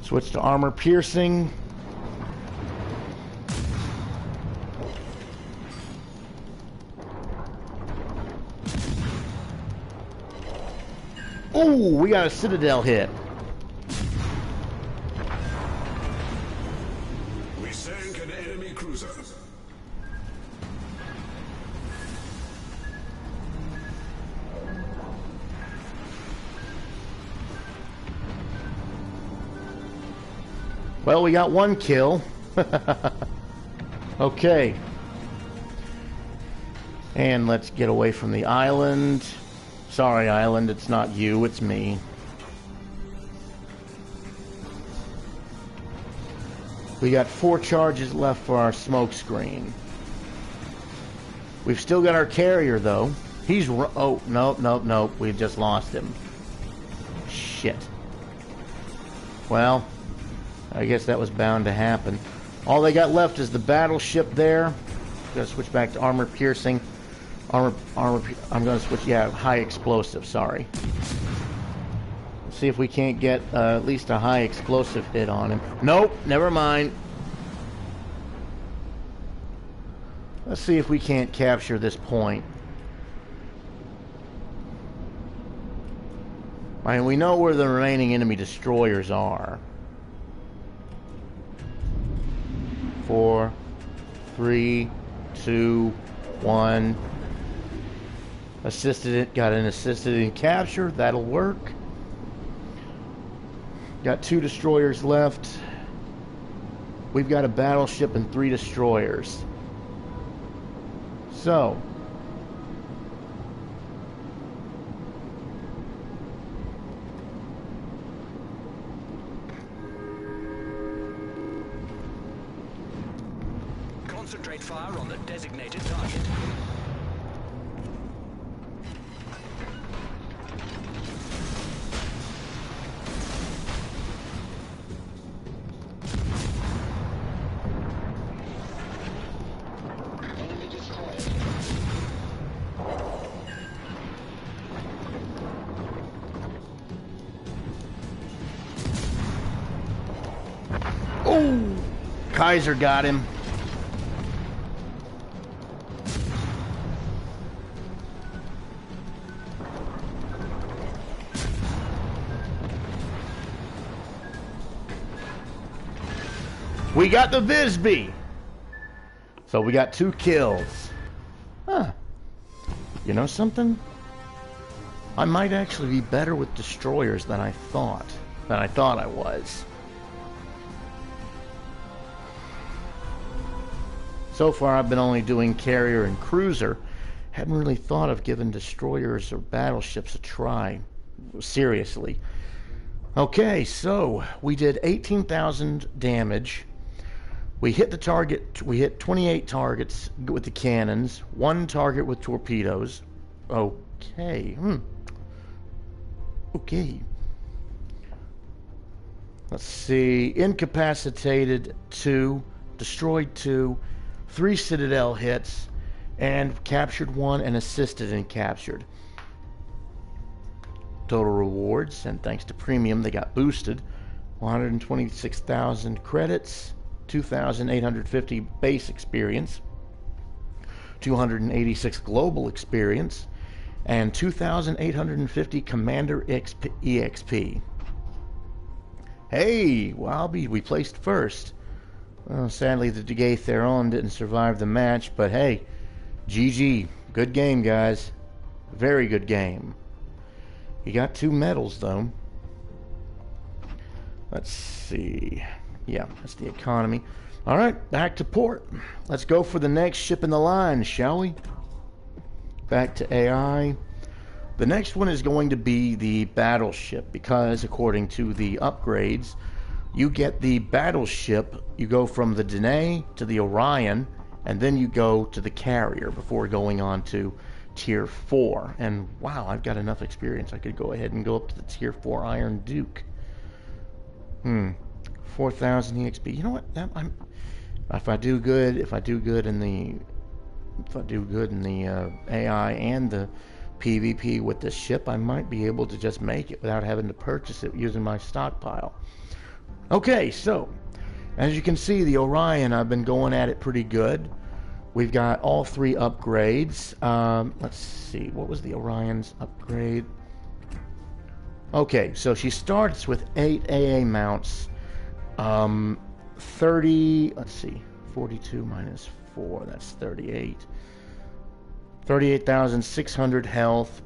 Switch to armor piercing. Ooh, we got a Citadel hit. We sank an enemy cruiser. Well, we got 1 kill. Okay. And let's get away from the island. Sorry, island, it's not you, it's me. We got 4 charges left for our smoke screen. We've still got our carrier, though. He's... Oh, nope. We just lost him. Shit. Well, I guess that was bound to happen. All they got left is the battleship there. Gotta switch back to armor piercing. I'm gonna switch, yeah, high explosive, sorry. Let's see if we can't get at least a high explosive hit on him. Nope, never mind. Let's see if we can't capture this point. I mean, we know where the remaining enemy destroyers are. 4, 3, 2, 1. Assisted it, got an assisted in capture, that'll work. Got 2 destroyers left. We've got a battleship and 3 destroyers. So, concentrate fire on the designated target. oh, Kaiser got him. We got the Visby. So we got 2 kills. Huh. You know something? I might actually be better with destroyers than I thought I was. So far I've been only doing carrier and cruiser. Hadn't really thought of giving destroyers or battleships a try. Seriously. Okay, so we did 18,000 damage. We hit the target, we hit 28 targets with the cannons, 1 target with torpedoes. Okay, Okay. Let's see, incapacitated 2, destroyed 2, 3 Citadel hits, and captured 1 and assisted in captured. Total rewards, and thanks to premium they got boosted. 126,000 credits, 2,850 base experience, 286 global experience, and 2,850 commander EXP. Hey, well, we placed first. Well, sadly, the Degay Theron didn't survive the match, but hey, GG. Good game, guys. Very good game. He got 2 medals, though. Let's see. Yeah, that's the economy. All right, back to port. Let's go for the next ship in the line, shall we? Back to AI. The next one is going to be the battleship, because according to the upgrades, you get the battleship, you go from the Danae to the Orion, and then you go to the carrier before going on to Tier 4. And wow, I've got enough experience. I could go ahead and go up to the Tier 4 Iron Duke. 4,000 EXP. You know what? If I do good in the AI and the PvP with this ship, I might be able to just make it without having to purchase it using my stockpile. Okay, so as you can see, the Orion, I've been going at it pretty good. We've got all 3 upgrades. Let's see, what was the Orion's upgrade? Okay, so she starts with 8 AA mounts, 30, let's see, 42 minus 4, that's 38. 38,600 health,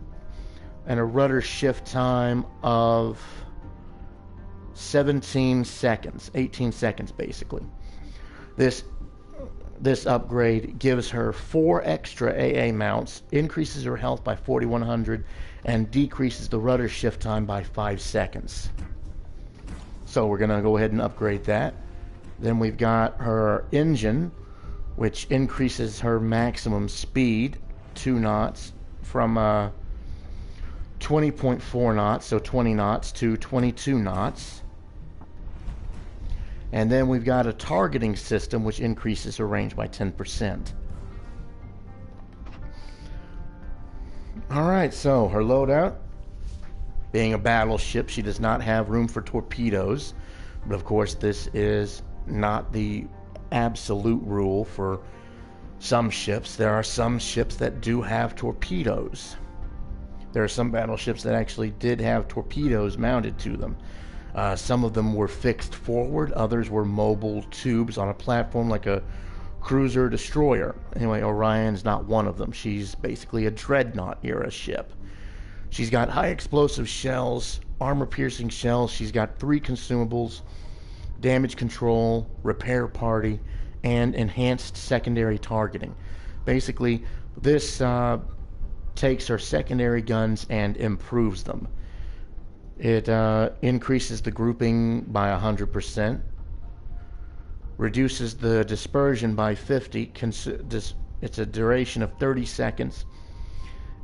and a rudder shift time of 17 seconds, 18 seconds basically. This this upgrade gives her 4 extra AA mounts, increases her health by 4,100, and decreases the rudder shift time by 5 seconds. So we're going to go ahead and upgrade that. Then we've got her engine, which increases her maximum speed 2 knots from 20.4 knots, so 20 knots, to 22 knots. And then we've got a targeting system, which increases her range by 10%. Alright, so her loadout. Being a battleship, she does not have room for torpedoes. But of course, this is not the absolute rule for some ships. There are some ships that do have torpedoes. There are some battleships that actually did have torpedoes mounted to them. Some of them were fixed forward, others were mobile tubes on a platform like a cruiser destroyer. Anyway, Orion's not one of them. She's basically a dreadnought era ship. She's got high explosive shells, armor piercing shells. She's got 3 consumables: damage control, repair party, and enhanced secondary targeting. Basically, this takes her secondary guns and improves them. It increases the grouping by 100%, reduces the dispersion by 50. It's a duration of 30 seconds,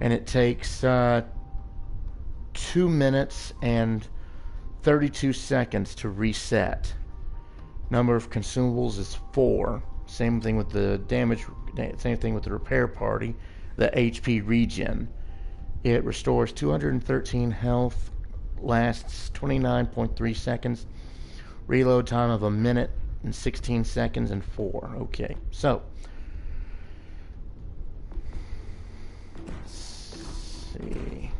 and it takes 2 minutes and 32 seconds to reset. Number of consumables is 4. Same thing with the damage, same thing with the repair party, the HP regen. It restores 213 health, lasts 29.3 seconds, reload time of 1 minute and 16 seconds and 4. Okay, so let's see.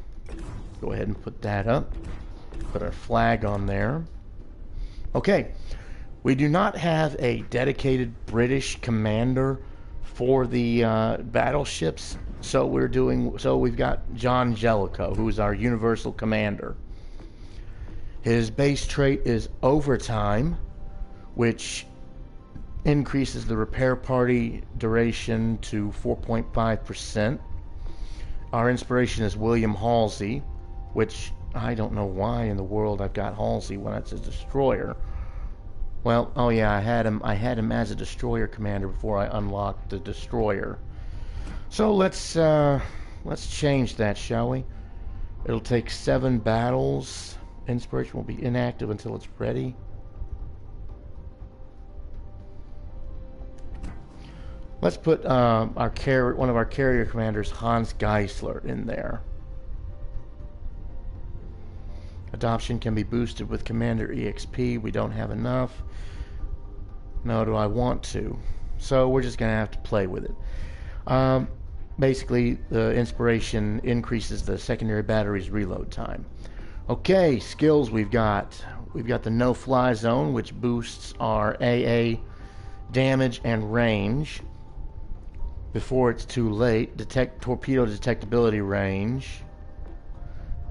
Go ahead and put that up. Put our flag on there. Okay, we do not have a dedicated British commander for the battleships, so we've got John Jellicoe, who's our universal commander. His base trait is overtime, which increases the repair party duration to 4.5%. Our inspiration is William Halsey, which I don't know why in the world I've got Halsey when it's a destroyer. Well, oh yeah, I had him as a destroyer commander before I unlocked the destroyer. So let's change that, shall we? It'll take 7 battles. Inspiration will be inactive until it's ready. Let's put one of our carrier commanders, Hans Geisler, in there. Adoption can be boosted with Commander EXP. We don't have enough. No, do I want to? So we're just going to have to play with it. Basically, the inspiration increases the secondary battery's reload time. Okay, skills we've got. We've got the no-fly zone, which boosts our AA damage and range before it's too late. Torpedo detectability range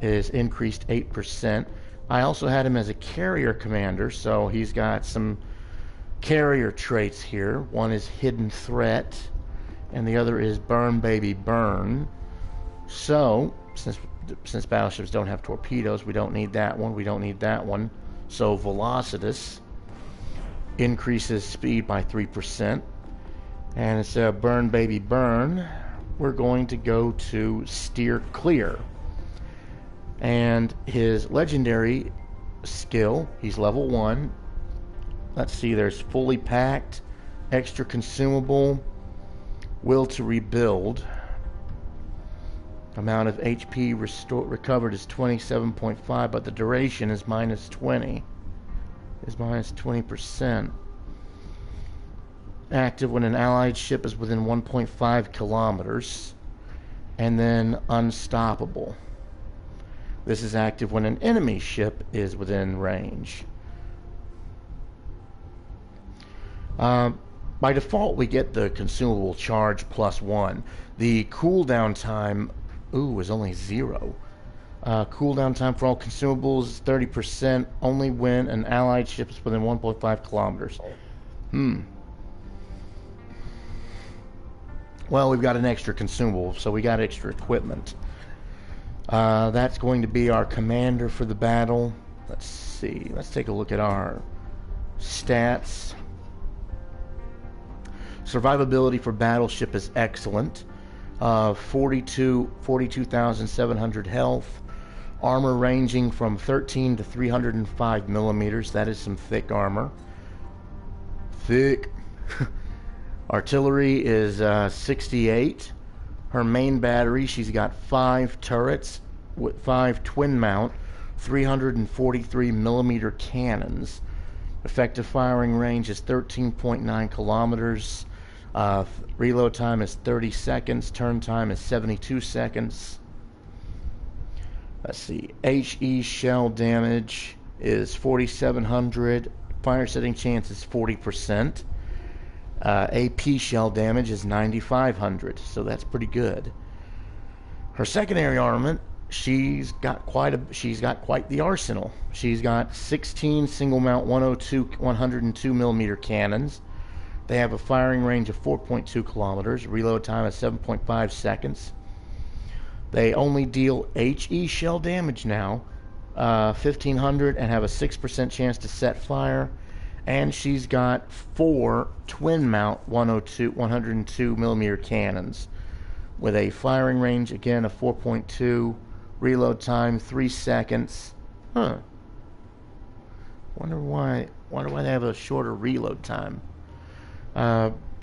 is increased 8%. I also had him as a carrier commander, so he's got some carrier traits here. One is hidden threat, and the other is burn baby burn. So since battleships don't have torpedoes, we don't need that one. We don't need that one. So Velocitus increases speed by 3. And instead of burn baby burn, we're going to go to steer clear. And his legendary skill, he's level 1. Let's see, there's fully packed, extra consumable, will to rebuild. Amount of HP recovered is 27.5, but the duration is minus 20. Is minus 20%. Active when an allied ship is within 1.5 kilometers. And then unstoppable. This is active when an enemy ship is within range. By default, we get the consumable charge +1. The cooldown time, is only 0. Cooldown time for all consumables is 30%, only when an allied ship is within 1.5 kilometers. Well, we've got an extra consumable, so we got extra equipment. That's going to be our commander for the battle. Let's see. Let's take a look at our stats. Survivability for battleship is excellent. 42,700 health. Armor ranging from 13 to 305 millimeters. That is some thick armor. Thick. Artillery is 68. Her main battery, she's got 5 turrets with 5 twin mount 343 millimeter cannons. Effective firing range is 13.9 kilometers. Reload time is 30 seconds. Turn time is 72 seconds. Let's see. HE shell damage is 4,700. Fire setting chance is 40%. AP shell damage is 9,500, so that's pretty good. Her secondary armament, she's got quite the arsenal. She's got 16 single mount 102 millimeter cannons. They have a firing range of 4.2 kilometers. Reload time is 7.5 seconds. They only deal HE shell damage now, 1,500, and have a 6% chance to set fire. And she's got 4 twin mount 102 millimeter cannons with a firing range again of 4.2, reload time 3 seconds. Wonder why they have a shorter reload time.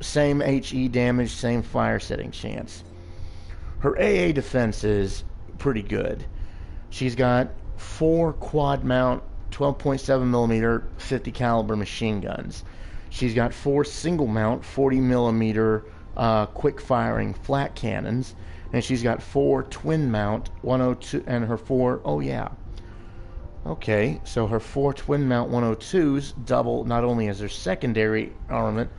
Same HE damage, same fire setting chance. Her AA defense is pretty good. She's got 4 quad mount 12.7 millimeter 50 caliber machine guns. She's got 4 single mount 40 millimeter quick firing flat cannons, and she's got 4 twin mount 102, and her 4, oh yeah, okay, so her 4 twin mount 102s double not only as her secondary armament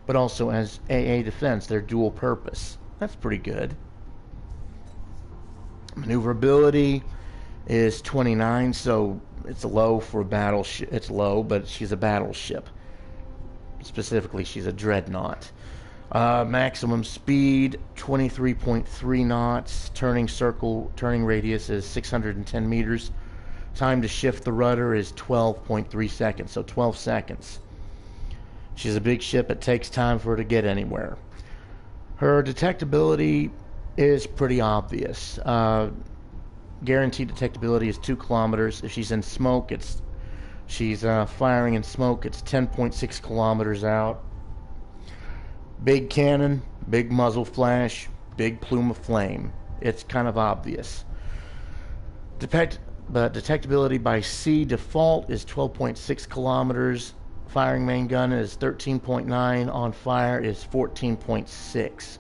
but also as AA defense. They're dual purpose. That's pretty good. Maneuverability is 29, so it's low for a battleship. It's low, but she's a battleship. Specifically, she's a dreadnought. Maximum speed 23.3 knots. Turning radius is 610 meters. Time to shift the rudder is 12.3 seconds, so 12 seconds. She's a big ship. It takes time for her to get anywhere. Her detectability is pretty obvious. Guaranteed detectability is 2 kilometers. If she's in smoke, she's firing in smoke, it's 10.6 kilometers out. Big cannon, big muzzle flash, big plume of flame. It's kind of obvious. But detectability by sea default is 12.6 kilometers. Firing main gun is 13.9. On fire is 14.6.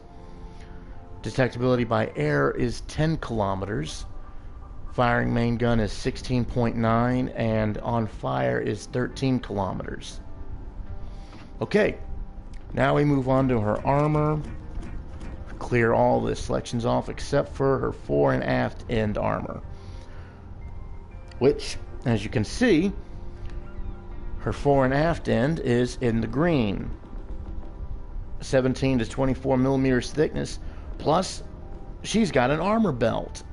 Detectability by air is 10 kilometers. Firing main gun is 16.9, and on fire is 13 kilometers. Okay, now we move on to her armor. Clear all the selections off except for her fore and aft end armor, which, as you can see, her fore and aft end is in the green. 17 to 24 millimeters thickness, plus she's got an armor belt,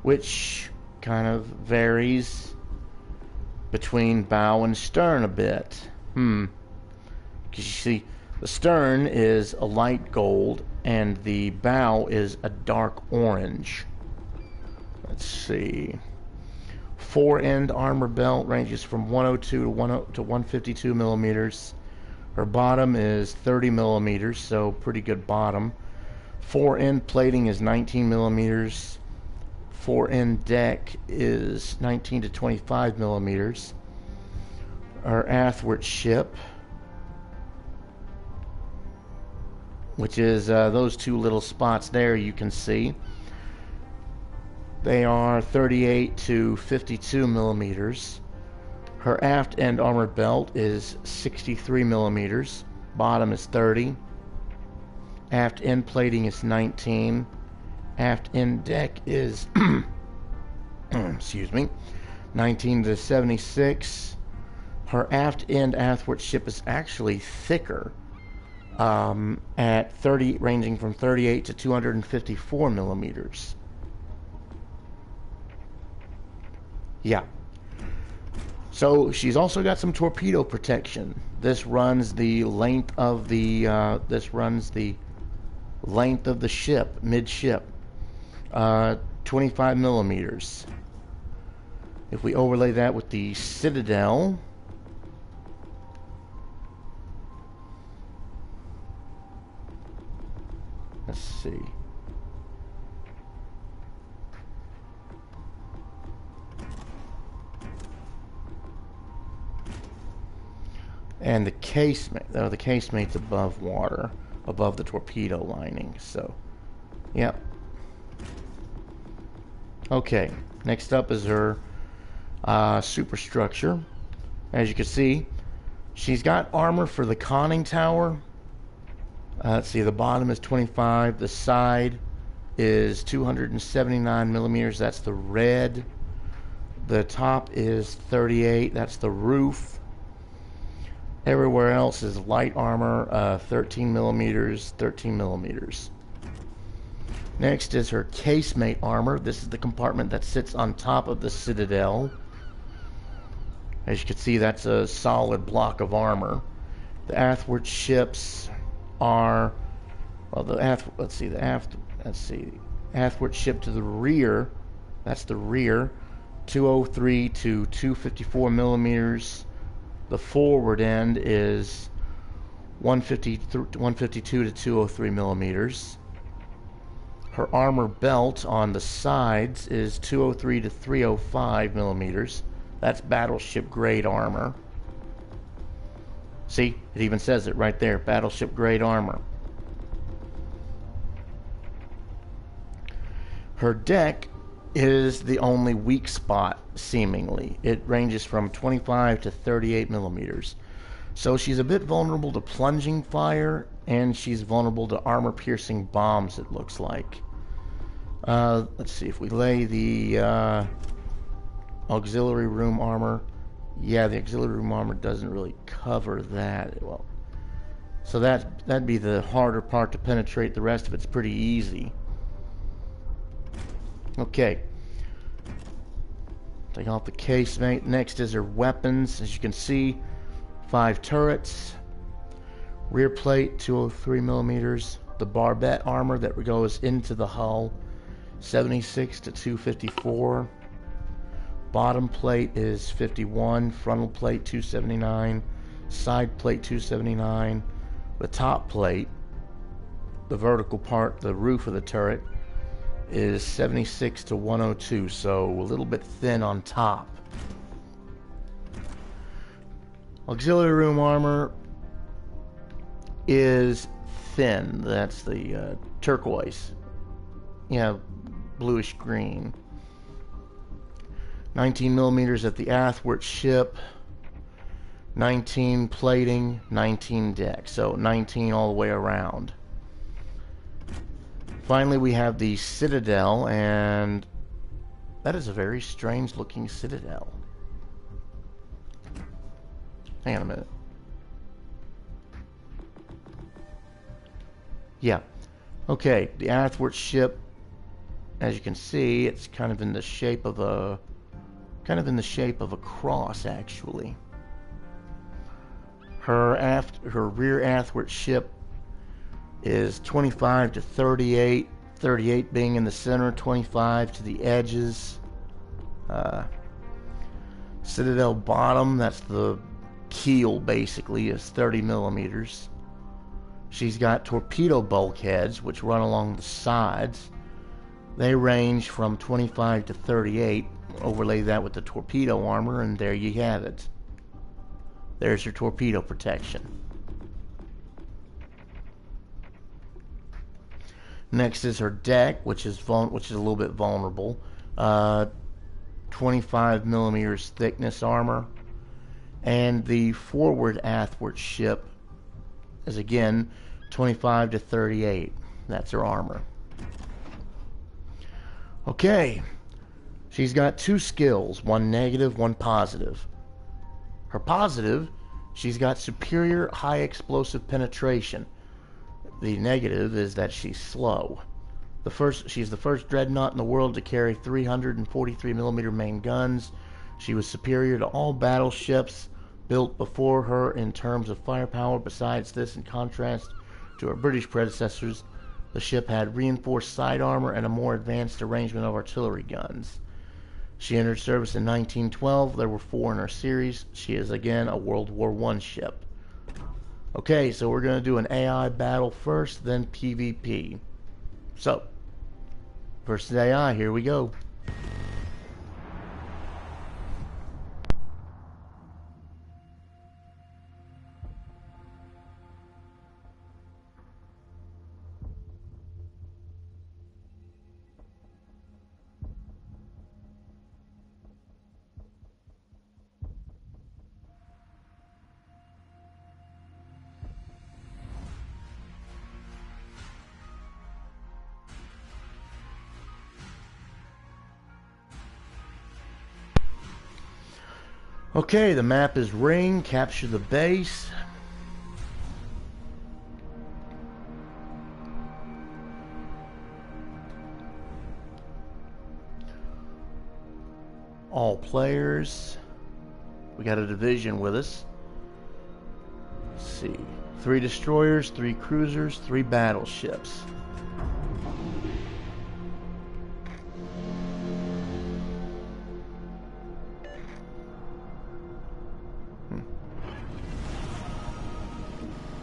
which kind of varies between bow and stern a bit. Because you see, the stern is a light gold and the bow is a dark orange. Let's see. Fore end armor belt ranges from 102 to 152 millimeters. Her bottom is 30 millimeters, so pretty good bottom. Fore end plating is 19 millimeters. Fore end deck is 19 to 25 millimeters. Our athwart ship, which is those 2 little spots there you can see, they are 38 to 52 millimeters. Her aft end armor belt is 63 millimeters. Bottom is 30. Aft end plating is 19. Aft end deck is excuse me, 19 to 76. Her aft end athwart ship is actually thicker at 30, ranging from 38 to 254 millimeters. Yeah. So she's also got some torpedo protection. This runs the length of the ship, midship, 25 millimeters. If we overlay that with the Citadel, let's see. And the casemate's above water, above the torpedo lining. So, yep. Okay, next up is her superstructure. As you can see, she's got armor for the conning tower. Let's see, the bottom is 25, the side is 279 millimeters, that's the red. The top is 38, that's the roof. Everywhere else is light armor, 13 millimeters, 13 millimeters. Next is her casemate armor. This is the compartment that sits on top of the Citadel. As you can see, that's a solid block of armor. The athwart ships are, well, the athwart ship to the rear, that's the rear, 203 to 254 millimeters. The forward end is 152 to 203 millimeters. Her armor belt on the sides is 203 to 305 millimeters. That's battleship grade armor. See, it even says it right there, battleship grade armor. Her deck is the only weak spot, seemingly. It ranges from 25 to 38 millimeters. So she's a bit vulnerable to plunging fire, and she's vulnerable to armor-piercing bombs, it looks like. Let's see, if we lay the auxiliary room armor, yeah, the auxiliary room armor doesn't really cover that. Well, so that'd be the harder part to penetrate. The rest of it's pretty easy. Okay. Take off the casemate. Next is her weapons. As you can see, 5 turrets. Rear plate, 203 millimeters. The barbette armor that goes into the hull, 76 to 254. Bottom plate is 51. Frontal plate, 279. Side plate, 279. The top plate, the vertical part, the roof of the turret, is 76 to 102, so a little bit thin on top. Auxiliary room armor is thin. That's the turquoise. Yeah, bluish green. 19 millimeters at the athwart ship. 19 plating, 19 deck. So 19 all the way around. Finally, we have the Citadel, and that is a very strange looking Citadel. Hang on a minute. Yeah. Okay, the athwart ship, as you can see, it's kind of in the shape of a cross, actually. Her rear athwart ship is 25 to 38, 38 being in the center, 25 to the edges. Citadel bottom, that's the keel basically, is 30 millimeters. She's got torpedo bulkheads which run along the sides. They range from 25 to 38. Overlay that with the torpedo armor and there you have it. There's your torpedo protection. Next is her deck, which is a little bit vulnerable. 25 millimeters thickness armor, and the forward athwart ship is again 25 to 38. That's her armor. Okay, she's got 2 skills, one negative, one positive. Her positive, she's got superior high explosive penetration. The negative is that she's slow. She's the first dreadnought in the world to carry 343mm main guns. She was superior to all battleships built before her in terms of firepower. Besides this, in contrast to her British predecessors, the ship had reinforced side armor and a more advanced arrangement of artillery guns. She entered service in 1912. There were 4 in her series. She is again a World War I ship. Okay, so we're going to do an AI battle first, then PvP. So, versus AI, here we go. Okay, the map is Ring. Capture the base. All players. We got a division with us. Let's see. 3 destroyers, 3 cruisers, 3 battleships.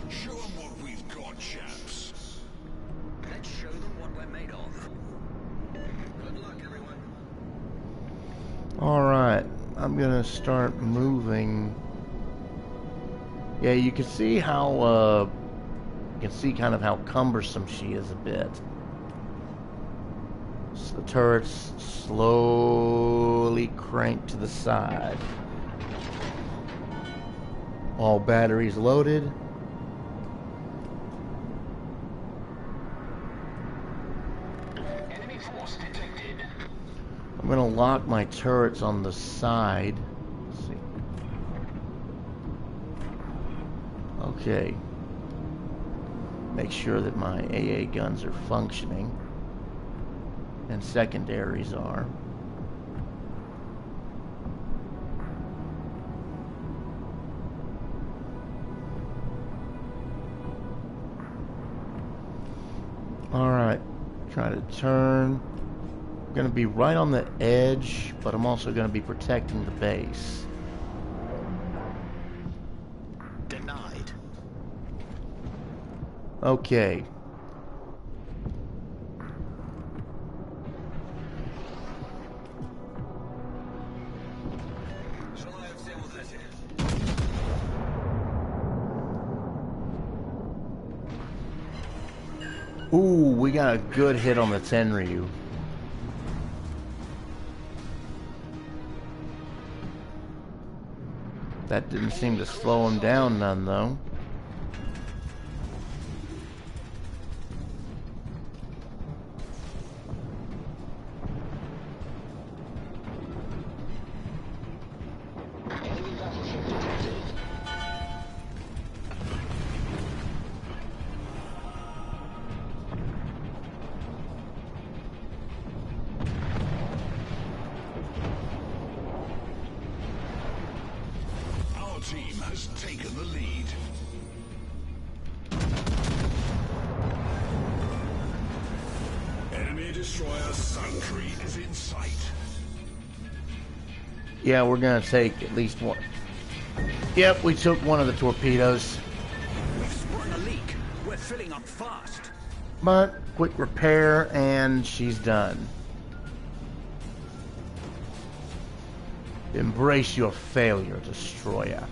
Show them what we've got, chaps. Let's show them what we're made of. Good luck, everyone. Alright, I'm gonna start moving. Yeah, you can see how, kind of how cumbersome she is a bit. So the turrets slowly crank to the side. All batteries loaded. Enemy force detected. I'm gonna lock my turrets on the side. Let's see. Okay. Make sure that my AA guns are functioning. And secondaries are. Alright. Try to turn. I'm going to be right on the edge, but I'm also going to be protecting the base. Denied. Okay. Ooh, we got a good hit on the Tenryu. That didn't seem to slow him down none, though. Our team has taken the lead. Enemy destroyer Sentry is in sight. Yeah, we're gonna take at least one. Yep, we took one of the torpedoes. We've sprung a leak. We're filling up fast. But quick repair and she's done. Embrace your failure, destroyer.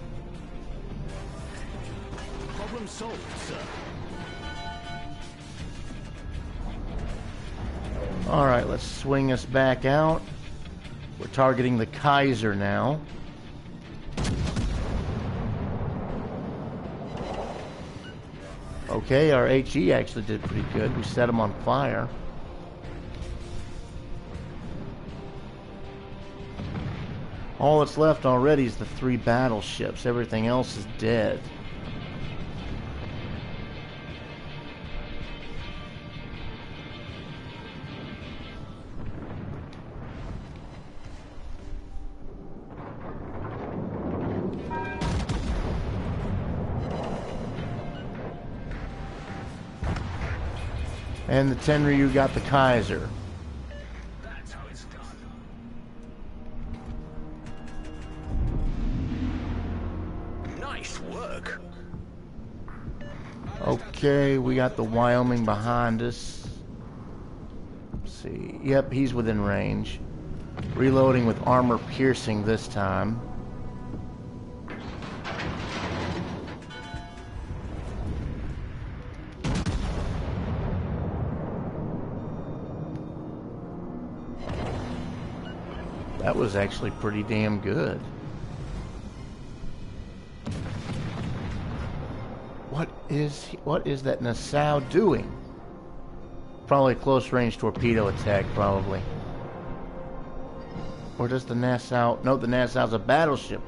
Problem solved, sir. Alright, let's swing us back out. We're targeting the Kaiser now. Okay, our HE actually did pretty good. We set him on fire. All that's left already is the 3 battleships. Everything else is dead. And the Tenryu got the Kaiser. That's how it's done. Nice work. Okay, we got the Wyoming behind us. Let's see. Yep, he's within range. Reloading with armor piercing this time. That was actually pretty damn good. What is that Nassau doing? Probably a close range torpedo attack, probably. Or does the Nassau... No, the Nassau's a battleship.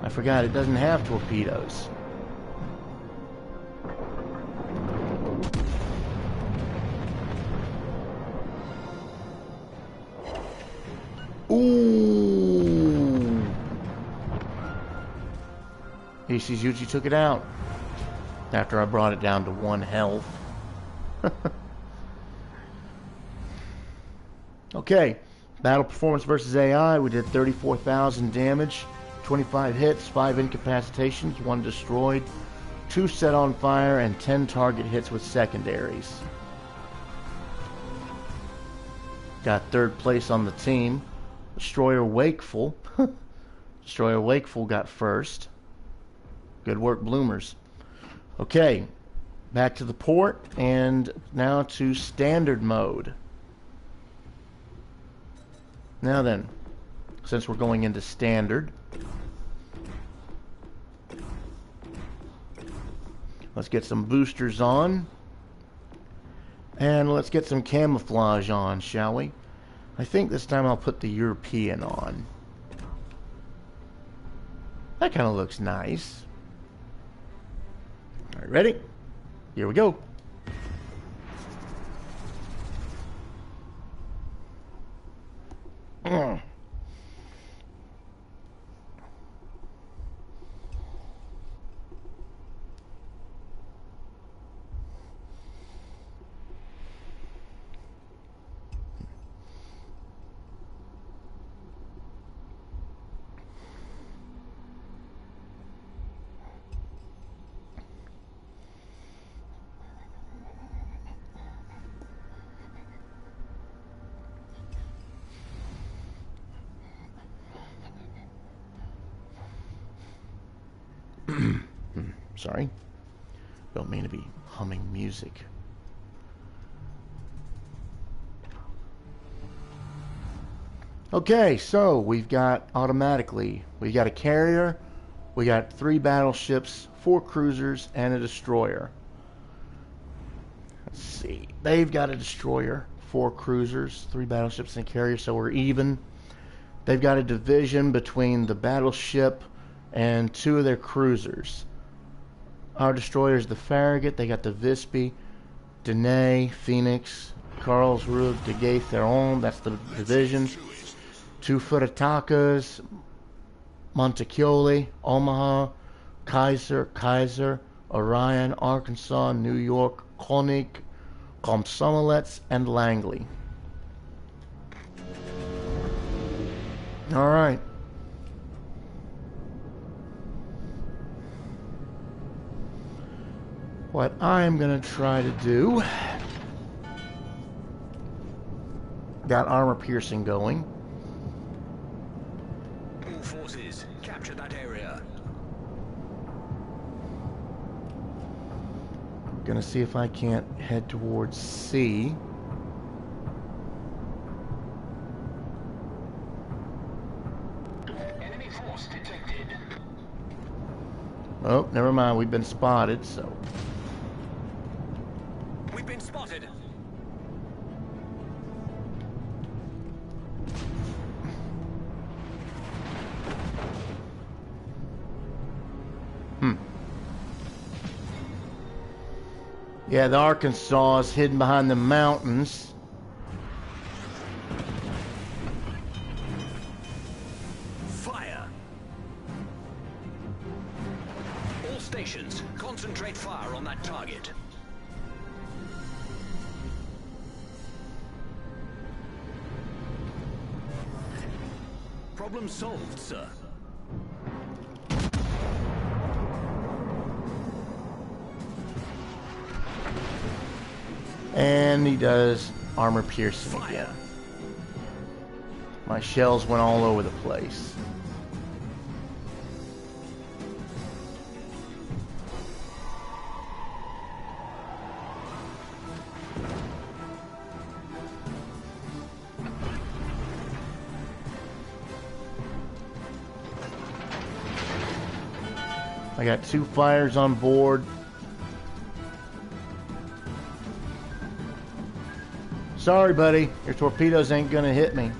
I forgot, it doesn't have torpedoes. Ooh! Ishizuchi took it out. After I brought it down to 1 health. Okay. Battle performance versus AI. We did 34,000 damage, 25 hits, 5 incapacitations, 1 destroyed, 2 set on fire, and 10 target hits with secondaries. Got 3rd place on the team. Destroyer Wakeful. Destroyer Wakeful got 1st. Good work, Bloomers. Okay, back to the port, and now to standard mode. Now then, since we're going into standard, let's get some boosters on, and let's get some camouflage on, shall we? I think this time I'll put the European on. That kind of looks nice. All right, ready? Here we go. Sorry. Don't mean to be humming music. Okay, so we've got automatically, we got a carrier, we got 3 battleships, 4 cruisers, and a destroyer. Let's see. They've got a destroyer, 4 cruisers, 3 battleships, and a carrier, so we're even. They've got a division between the battleship and 2 of their cruisers. Our destroyers, the Farragut, they got the Visby, Danae, Phoenix, Karlsruhe, de Gay-Theron, that's the divisions. 2 Furitakas, Montecuoli, Omaha, Kaiser, Orion, Arkansas, New York, Koenig, Komsomolets, and Langley. All right. What I'm going to try to do, got armor piercing going. All forces, capture that area. I'm going to see if I can't head towards C. Enemy force detected. Oh, never mind. We've been spotted, so... We've been spotted. Yeah, the Arkansas is hidden behind the mountains. Fire. All stations, concentrate fire on that target. Problem solved, sir. And he does armor piercing again. My shells went all over the place. I got 2 fires on board. Sorry, buddy. Your torpedoes ain't gonna hit me.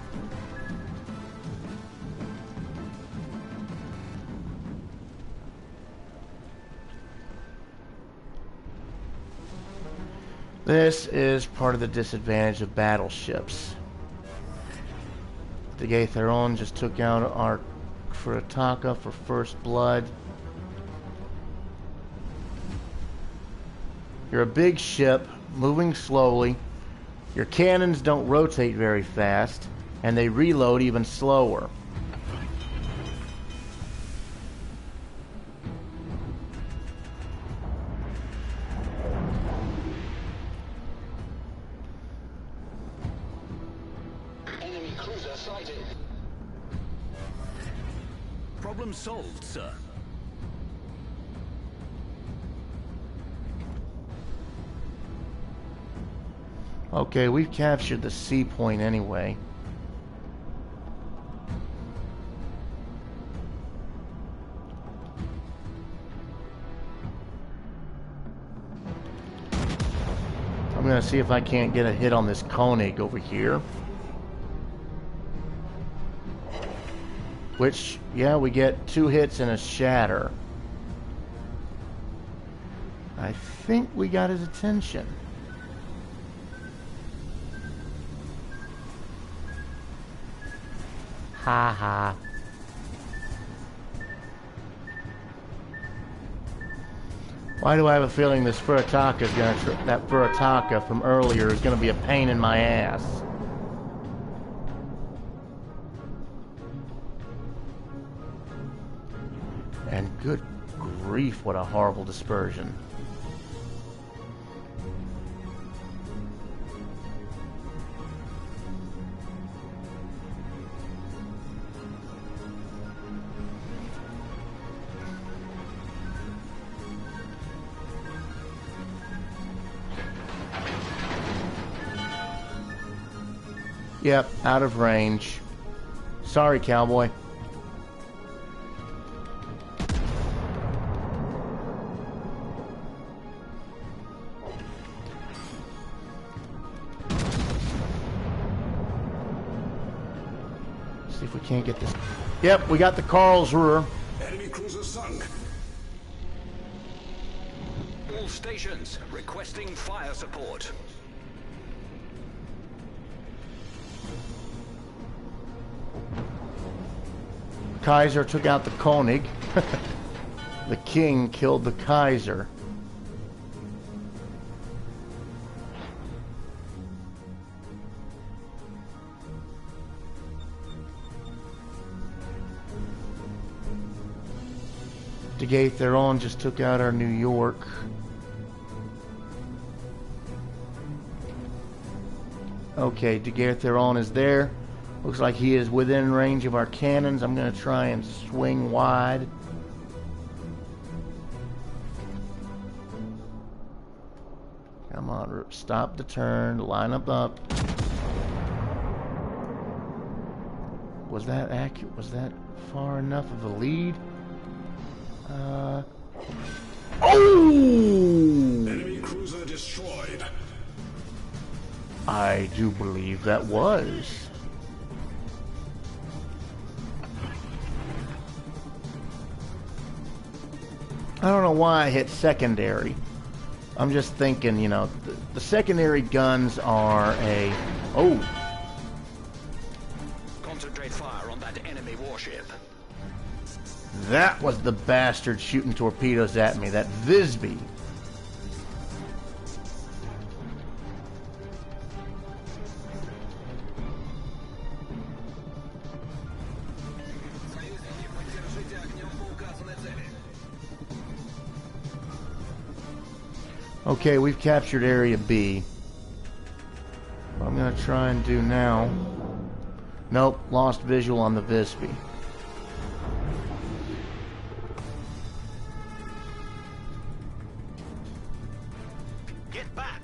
This is part of the disadvantage of battleships. The Gatheron just took out our Furataka for first blood. You're a big ship, moving slowly. Your cannons don't rotate very fast, and they reload even slower. Enemy cruiser sighted. Problem solved, sir. Okay, we've captured the sea point anyway. I'm gonna see if I can't get a hit on this Koenig over here. Which, yeah, we get 2 hits and a shatter. I think we got his attention. Ha ha. Why do I have a feeling this Furataka is gonna that Furataka from earlier is gonna be a pain in my ass? And good grief, what a horrible dispersion. Yep, out of range. Sorry, cowboy. See if we can't get this. Yep, we got the Karlsruhe. Enemy cruiser sunk. All stations requesting fire support. Kaiser took out the Koenig. The king killed the Kaiser. De Gatheron just took out our New York. Okay, De Gatheron is there. Looks like he is within range of our cannons. I'm going to try and swing wide. Come on, stop the turn, line up. Was that accurate? Was that far enough of a lead? Oh! Enemy cruiser destroyed. I do believe that was. I don't know why I hit secondary. I'm just thinking, you know, the secondary guns are a... Oh! Concentrate fire on that enemy warship. That was the bastard shooting torpedoes at me, that Visby. Okay, we've captured Area B. What I'm going to try and do now... Nope, lost visual on the Visby. Get back!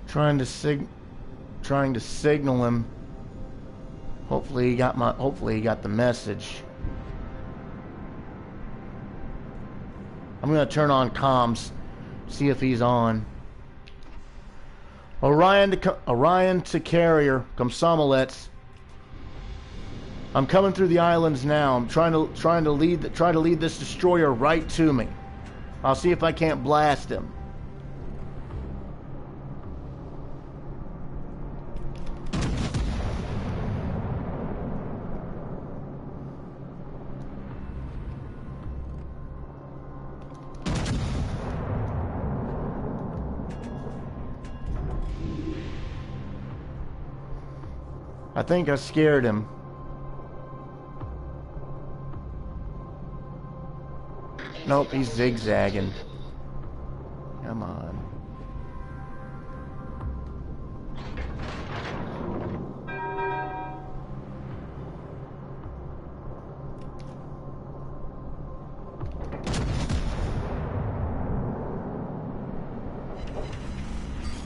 Trying to signal him. Hopefully he got the message. I'm gonna turn on comms, see if he's on. Orion to carrier, Komsomolets. I'm coming through the islands now. I'm trying to lead this destroyer right to me. I'll see if I can't blast him. I think I scared him. Nope, he's zigzagging. Come on.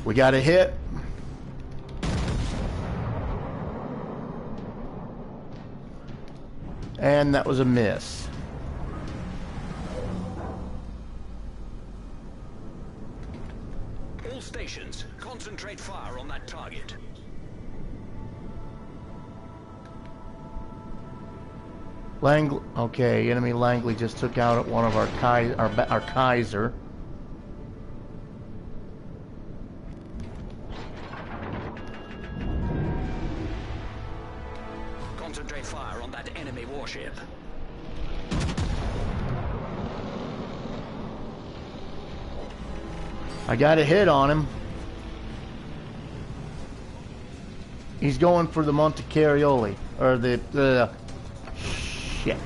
We got a hit. And that was a miss. All stations, concentrate fire on that target. Okay, enemy Langley just took out one of our Kaiser. Concentrate fire on that enemy warship. I got a hit on him. He's going for the Monte Carioli, or the shit.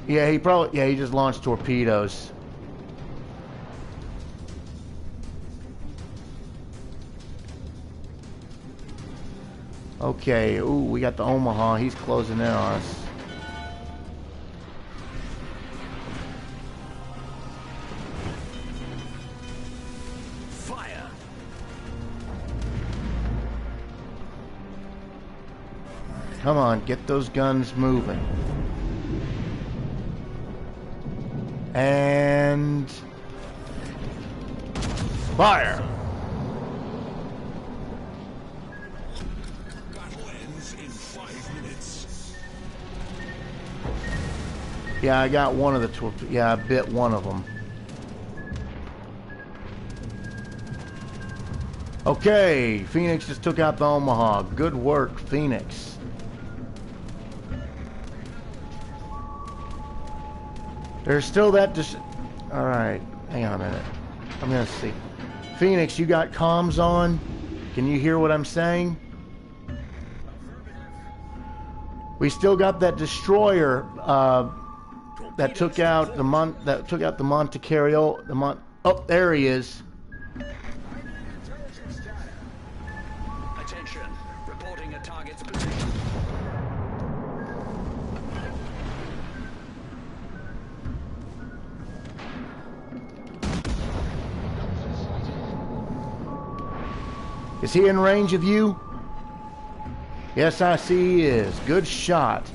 Yeah, he just launched torpedoes. Okay, ooh, we got the Omaha. He's closing in on us. Fire! Come on, get those guns moving. And... fire! Yeah, I got one of the torpedoes. Yeah, I bit one of them. Okay, Phoenix just took out the Omaha. Good work, Phoenix. There's still that Alright, hang on a minute. I'm gonna see. Phoenix, you got comms on? Can you hear what I'm saying? We still got that destroyer that took out the Monte Carlo. Oh, there he is. Attention, reporting a target's position. Is he in range of you? Yes, I see he is. Good shot.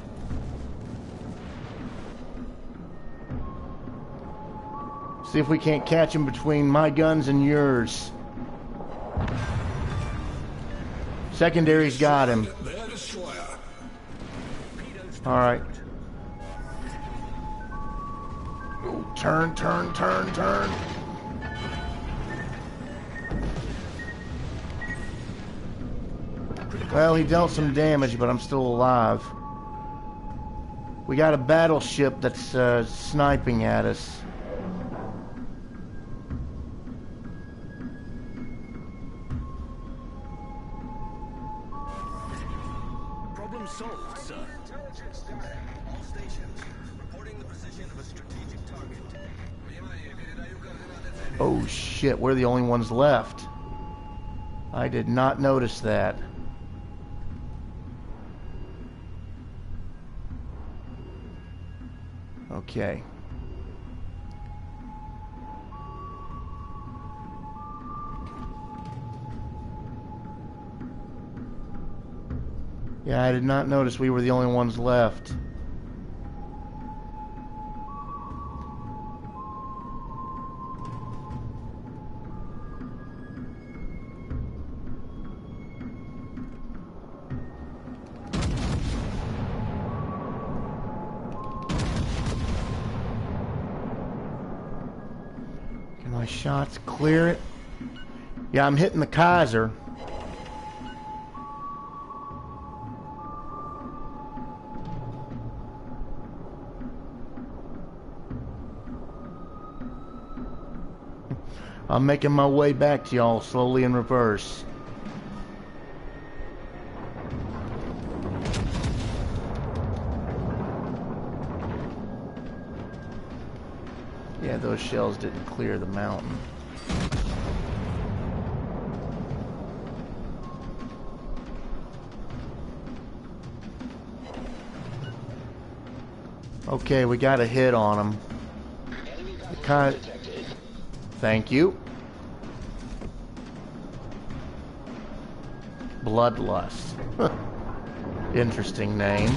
See if we can't catch him between my guns and yours. Secondary's got him. Alright. Turn, turn, turn, turn. Well, he dealt some damage, but I'm still alive. We got a battleship that's sniping at us. Oh shit, we're the only ones left. I did not notice that. Okay. Yeah, I did not notice we were the only ones left. Can my shots clear it? Yeah, I'm hitting the Kaiser. I'm making my way back to y'all slowly in reverse. Yeah, those shells didn't clear the mountain. Okay, we got a hit on them. Thank you. Bloodlust. Interesting name.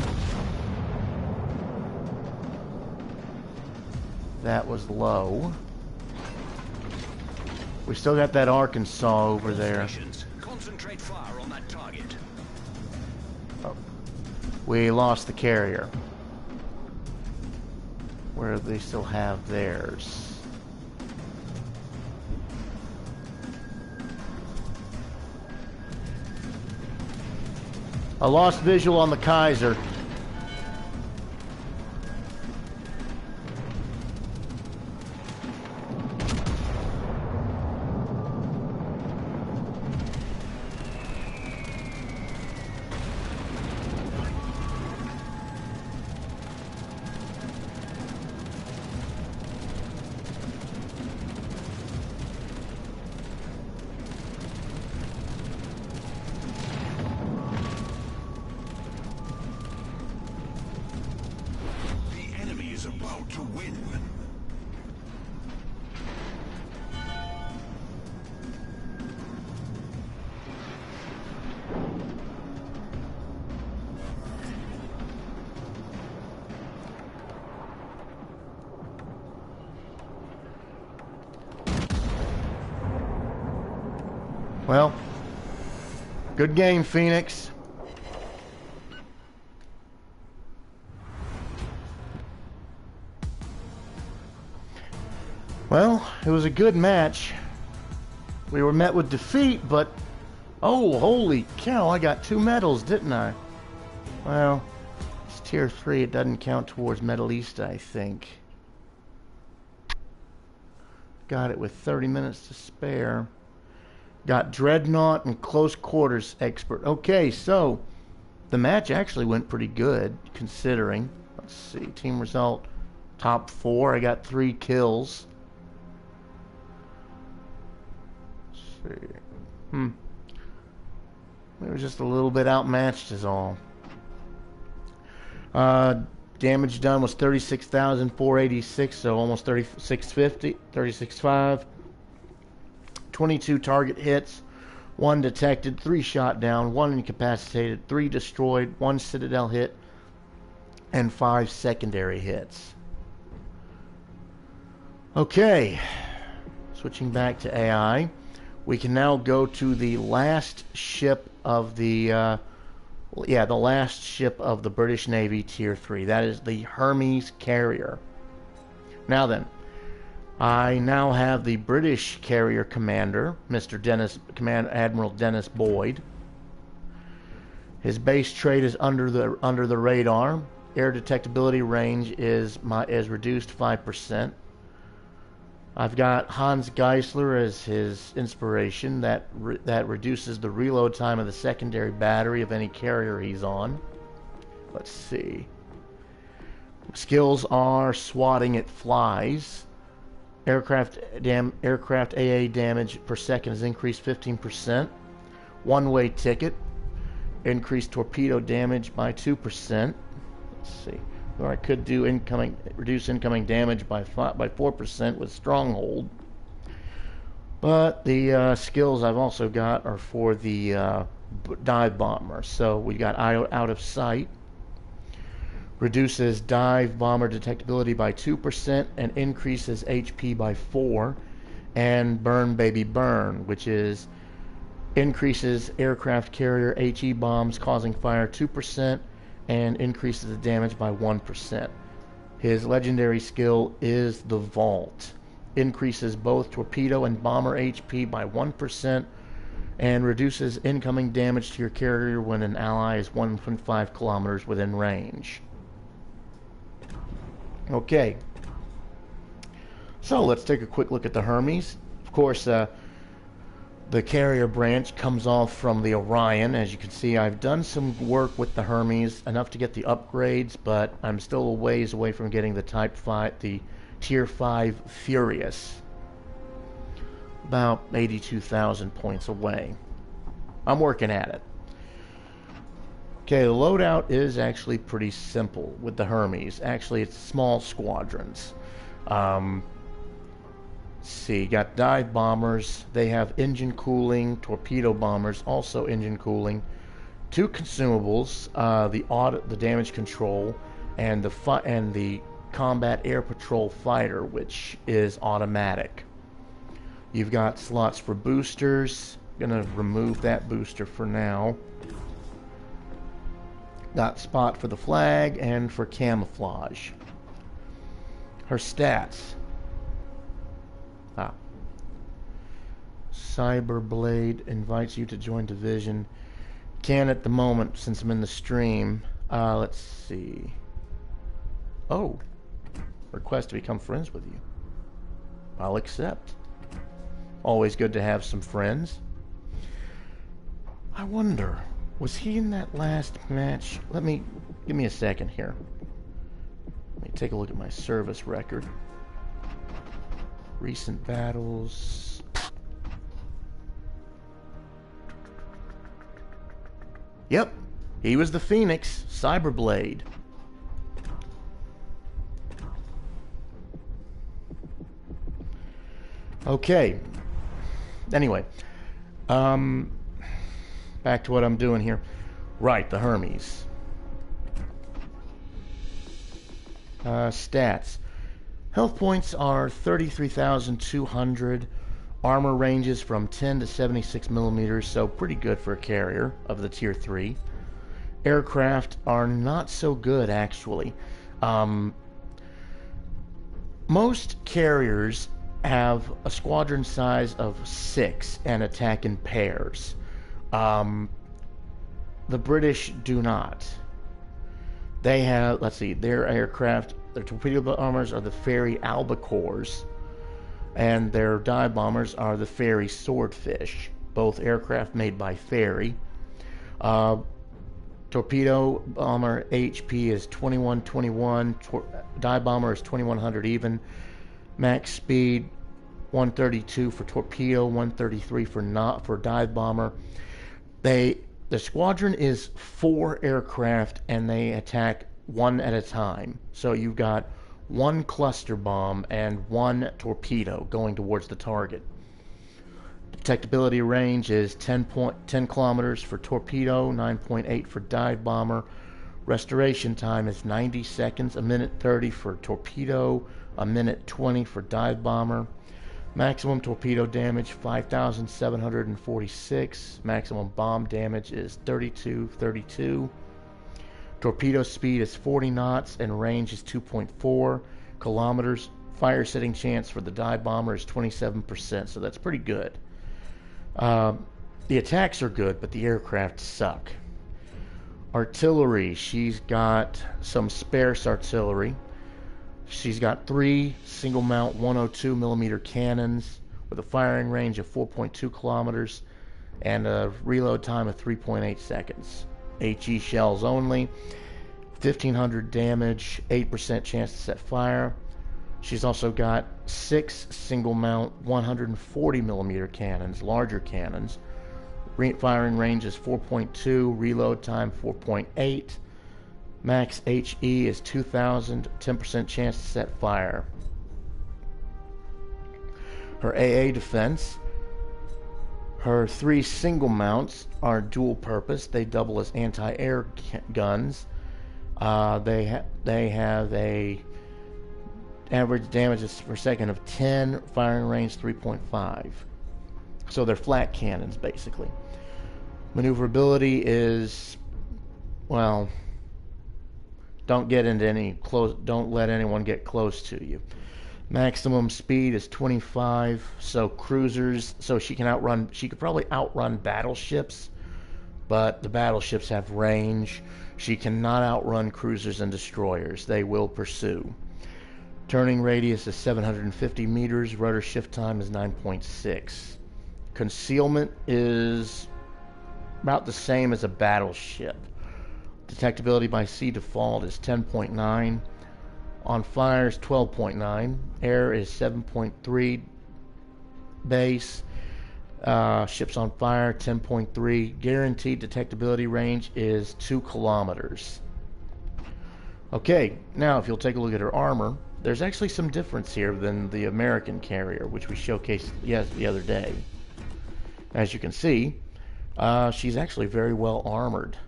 That was low. We still got that Arkansas over there. Concentrate fire on that target. Oh. We lost the carrier. Where they still have theirs. I lost visual on the Kaiser. About to win. Well, good game, Phoenix. Well, it was a good match. We were met with defeat, but... Oh, holy cow, I got 2 medals, didn't I? Well, it's tier 3. It doesn't count towards Medalista, I think. Got it with 30 minutes to spare. Got Dreadnought and Close Quarters Expert. Okay, so the match actually went pretty good, considering. Let's see, team result, top 4. I got 3 kills. We were just a little bit outmatched is all. Damage done was 36,486, so almost 3650, 36.5. 22 target hits, 1 detected, 3 shot down, 1 incapacitated, 3 destroyed, 1 citadel hit, and 5 secondary hits. Okay, switching back to AI. We can now go to the last ship of the, the last ship of the British Navy Tier 3. That is the Hermes carrier. Now then, I now have the British carrier commander, Admiral Dennis Boyd. His base trait is under the radar. Air detectability range is reduced 5%. I've got Hans Geisler as his inspiration. That reduces the reload time of the secondary battery of any carrier he's on. Let's see. Skills are swatting at flies. Aircraft AA damage per second is increased 15%. One-way ticket. Increased torpedo damage by 2%. Let's see. Or I could do reduce incoming damage by 4% with Stronghold. But the skills I've also got are for the dive bomber. So we got out of sight. Reduces dive bomber detectability by 2% and increases HP by 4%. And burn baby burn, which is increases aircraft carrier HE bombs causing fire 2% and increases the damage by 1%. His legendary skill is the Vault. Increases both torpedo and bomber HP by 1% and reduces incoming damage to your carrier when an ally is 1.5 kilometers within range. Okay. So let's take a quick look at the Hermes. Of course, the carrier branch comes off from the Orion. As you can see, I've done some work with the Hermes, enough to get the upgrades, but I'm still a ways away from getting the the Tier 5 Furious. About 82,000 points away. I'm working at it. Okay, the loadout is actually pretty simple with the Hermes. Actually, it's small squadrons. Let's see, got dive bombers. They have engine cooling. Torpedo bombers, also engine cooling. 2 consumables: the damage control and the combat air patrol fighter, which is automatic. You've got slots for boosters. I'm gonna remove that booster for now. Got spot for the flag and for camouflage. Her stats. Cyberblade invites you to join division. Can at the moment since I'm in the stream. Let's see. Oh. Request to become friends with you. I'll accept. Always good to have some friends. I wonder, was he in that last match? Give me a second here. Let me take a look at my service record. Recent battles. Yep, he was the Phoenix, Cyberblade. Okay. Anyway, back to what I'm doing here. Right, the Hermes. Stats. Health points are 33,200. Armor ranges from 10 to 76 millimeters, so pretty good for a carrier of the Tier 3. Aircraft are not so good, actually. Most carriers have a squadron size of 6 and attack in pairs. The British do not. They have, let's see, their aircraft, their torpedo bombers are the Fairey Albacores, and their dive bombers are the Fairey Swordfish, both aircraft made by Fairey. Torpedo bomber HP is 2121, dive bomber is 2100 even. Max speed 132 for torpedo, 133 for dive bomber. The squadron is 4 aircraft and they attack one at a time. So you've got 1 cluster bomb and 1 torpedo going towards the target. Detectability range is 10 kilometers for torpedo, 9.8 for dive bomber. Restoration time is 90 seconds, a minute 30 for torpedo, a minute 20 for dive bomber. Maximum torpedo damage 5,746. Maximum bomb damage is 3232. Torpedo speed is 40 knots and range is 2.4 kilometers. Fire setting chance for the dive bomber is 27%, so that's pretty good. The attacks are good, but the aircraft suck. Artillery, she's got some sparse artillery. She's got 3 single mount 102 millimeter cannons with a firing range of 4.2 kilometers and a reload time of 3.8 seconds. HE shells only, 1,500 damage, 8% chance to set fire. She's also got 6 single mount 140 millimeter cannons, larger cannons. Firing range is 4.2, reload time 4.8. Max HE is 2,000, 10% chance to set fire. Her AA defense, her 3 single mounts are dual purpose. They double as anti-air guns. They have a average damages per second of 10, firing range 3.5. So they're flat cannons basically. Maneuverability is, well, don't let anyone get close to you. Maximum speed is 25, so cruisers, so she could probably outrun battleships, but the battleships have range. She cannot outrun cruisers and destroyers. They will pursue. Turning radius is 750 meters. Rudder shift time is 9.6. Concealment is about the same as a battleship. Detectability by sea default is 10.9. On fire is 12.9. Air is 7.3. Base. Ships on fire 10.3. Guaranteed detectability range is 2 kilometers. Okay, now if you'll take a look at her armor, there's actually some difference here than the American carrier, which we showcased the other day. As you can see, she's actually very well armored.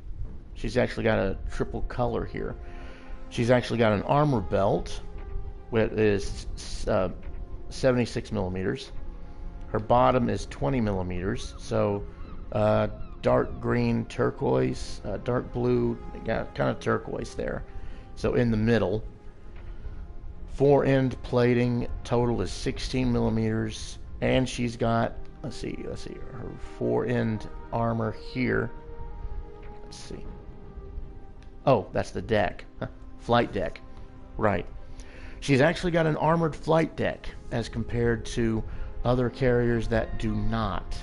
She's actually got a triple color here. She's actually got an armor belt, which is 76 millimeters. Her bottom is 20 millimeters, so dark green turquoise, dark blue, got kind of turquoise there. So in the middle. Fore-end plating total is 16 millimeters, and she's got, let's see, her fore-end armor here. Let's see. Oh, that's the deck. Flight deck. Right. She's actually got an armored flight deck as compared to other carriers that do not.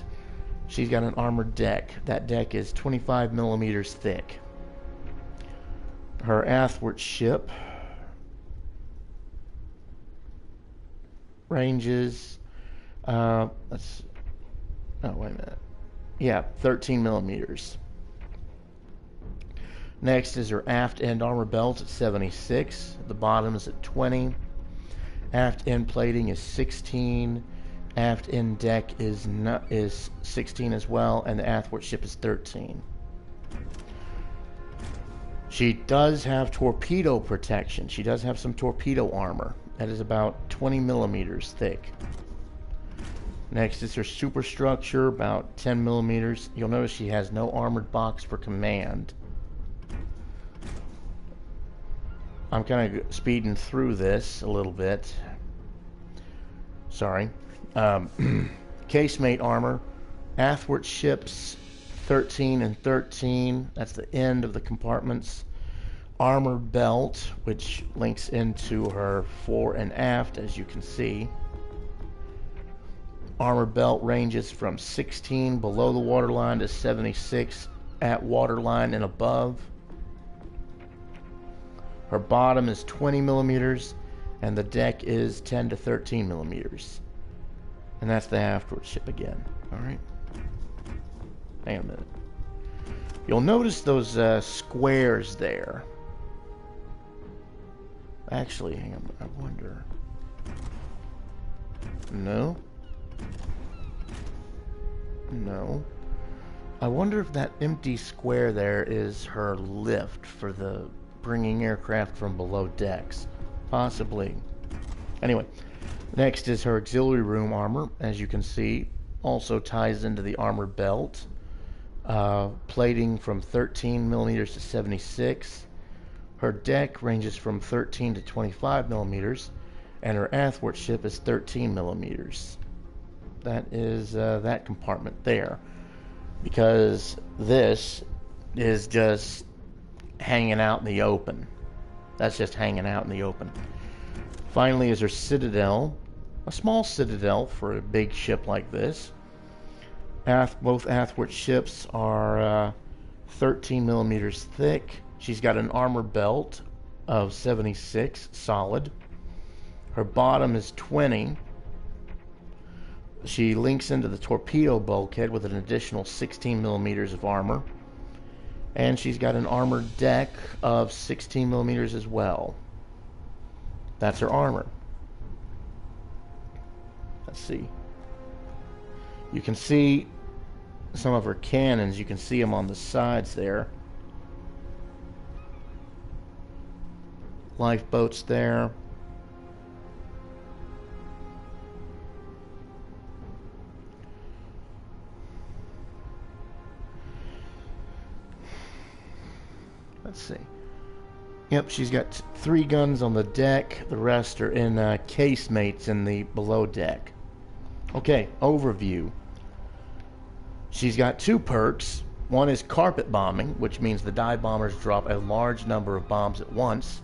She's got an armored deck. That deck is 25 millimeters thick. Her athwart ship ranges, oh, wait a minute. Yeah, 13 millimeters. Next is her aft end armor belt at 76. The bottom is at 20. Aft end plating is 16. Aft end deck is 16 as well, and the athwart ship is 13. She does have torpedo protection. She does have some torpedo armor. That is about 20 millimeters thick. Next is her superstructure, about 10 millimeters. You'll notice she has no armored box for command. I'm kind of speeding through this a little bit. Sorry. Casemate armor. Athwart ships 13 and 13. That's the end of the compartments. Armor belt, which links into her fore and aft, as you can see. Armor belt ranges from 16 below the waterline to 76 at waterline and above. Her bottom is 20 millimeters, and the deck is 10 to 13 millimeters. And that's the aftward ship again. Alright. Hang on a minute. You'll notice those squares there. Actually, hang on, I wonder. No. No. I wonder if that empty square there is her lift for the bringing aircraft from below decks. Possibly. Anyway, next is her auxiliary room armor. As you can see, also ties into the armor belt. Plating from 13 millimeters to 76. Her deck ranges from 13 to 25 millimeters, and her athwart ship is 13 millimeters. That is that compartment there, because this is just hanging out in the open. That's just hanging out in the open. Finally is her citadel, a small citadel for a big ship like this. Both athwart ships are 13 millimeters thick. She's got an armor belt of 76 solid. Her bottom is 20. She links into the torpedo bulkhead with an additional 16 millimeters of armor. And she's got an armored deck of 16 millimeters as well. That's her armor. Let's see. You can see some of her cannons. You can see them on the sides there. Lifeboats there. Let's see. Yep, she's got 3 guns on the deck. The rest are in casemates in the below deck. Okay, overview. She's got 2 perks. One is carpet bombing, which means the dive bombers drop a large number of bombs at once.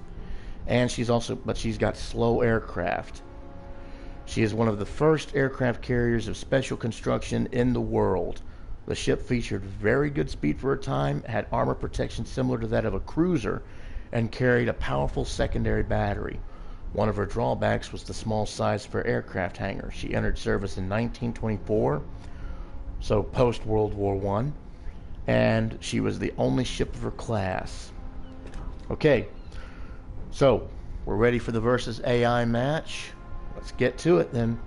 And she's got slow aircraft. She is one of the first aircraft carriers of special construction in the world. The ship featured very good speed for her time, had armor protection similar to that of a cruiser, and carried a powerful secondary battery. One of her drawbacks was the small size of her aircraft hangar. She entered service in 1924, so post-World War I, and she was the only ship of her class. Okay, so we're ready for the versus AI match. Let's get to it then.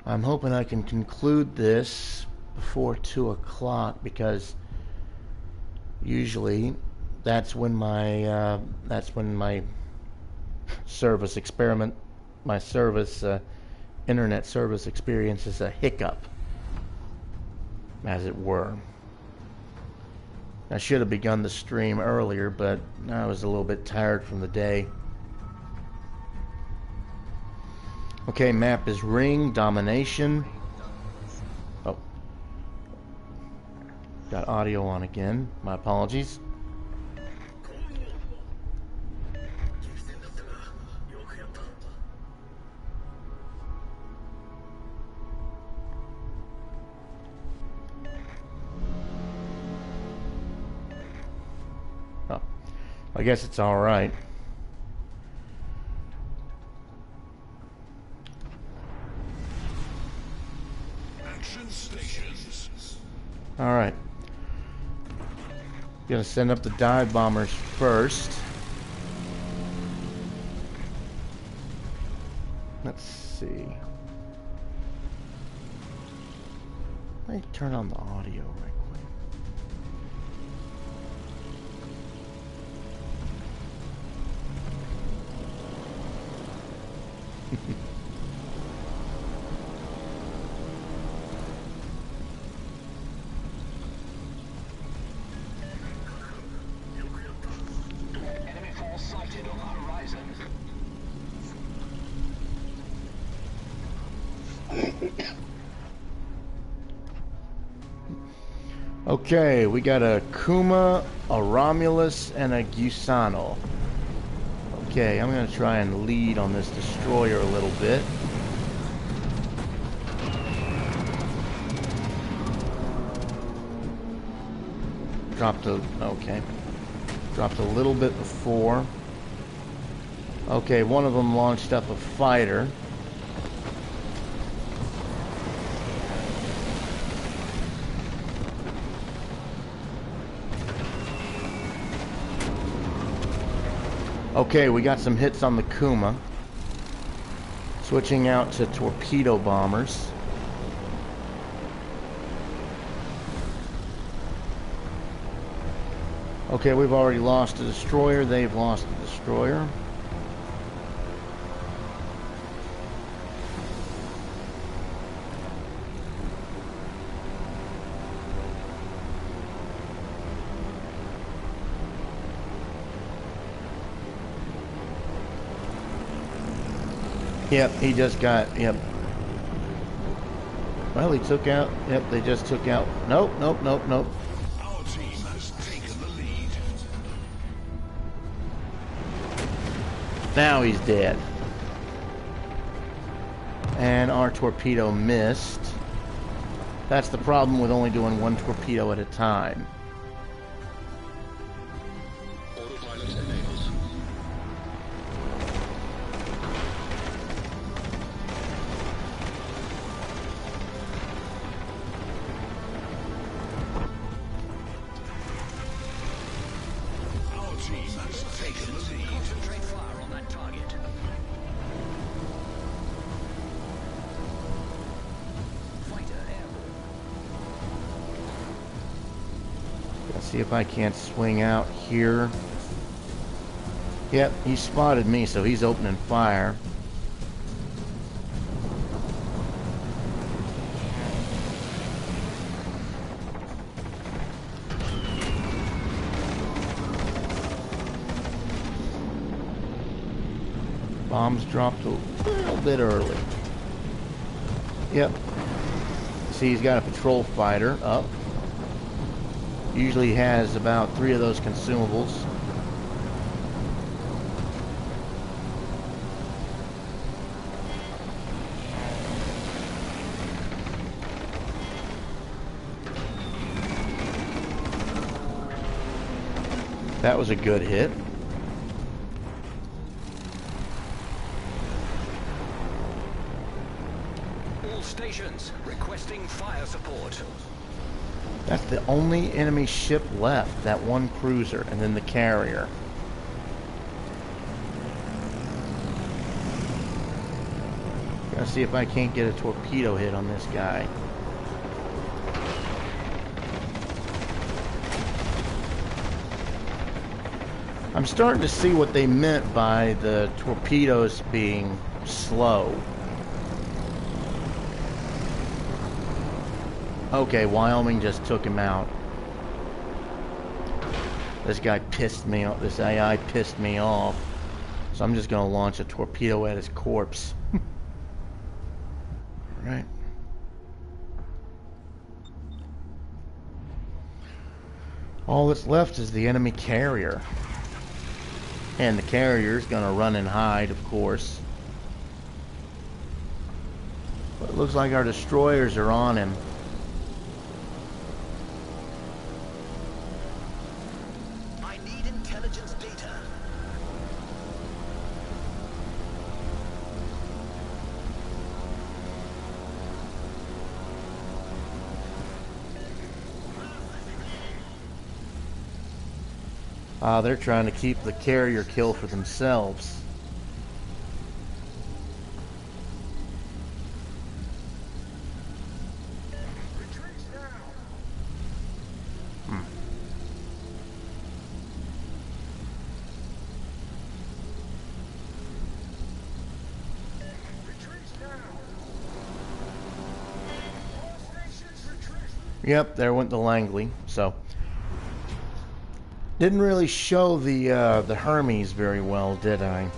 I'm hoping I can conclude this before 2 o'clock because usually that's when my service experiment, my service internet service experiences a hiccup, as it were. I should have begun the stream earlier, but I was a little bit tired from the day. Okay, map is Ring Domination. Oh. Got audio on again. My apologies. Oh. I guess it's all right. Alright. Gonna send up the dive bombers first. Let's see. Let me turn on the audio right quick. Okay, we got a Kuma, a Romulus, and a Gusano. Okay, I'm gonna try and lead on this destroyer a little bit. Dropped a little bit before. Okay, one of them launched up a fighter. Okay, we got some hits on the Kuma. Switching out to torpedo bombers. Okay, we've already lost a destroyer. They've lost a destroyer. Yep, he just got, yep. Well, he took out, yep, they just took out, nope. Our team has taken the lead. Now he's dead. And our torpedo missed. That's the problem with only doing one torpedo at a time. See if I can't swing out here. Yep, he spotted me, so he's opening fire. Bombs dropped a little bit early. Yep. See, he's got a patrol fighter up. Usually has about 3 of those consumables. That was a good hit. All stations requesting fire support. That's the only enemy ship left, that one cruiser, and then the carrier. Gotta see if I can't get a torpedo hit on this guy. I'm starting to see what they meant by the torpedoes being slow. Okay, Wyoming just took him out. This guy pissed me off. This AI pissed me off. So I'm just going to launch a torpedo at his corpse. Alright. All that's left is the enemy carrier. And the carrier's going to run and hide, of course. But it looks like our destroyers are on him. They're trying to keep the carrier kill for themselves. Yep, there went the Langley. So didn't really show the Hermes very well, did I?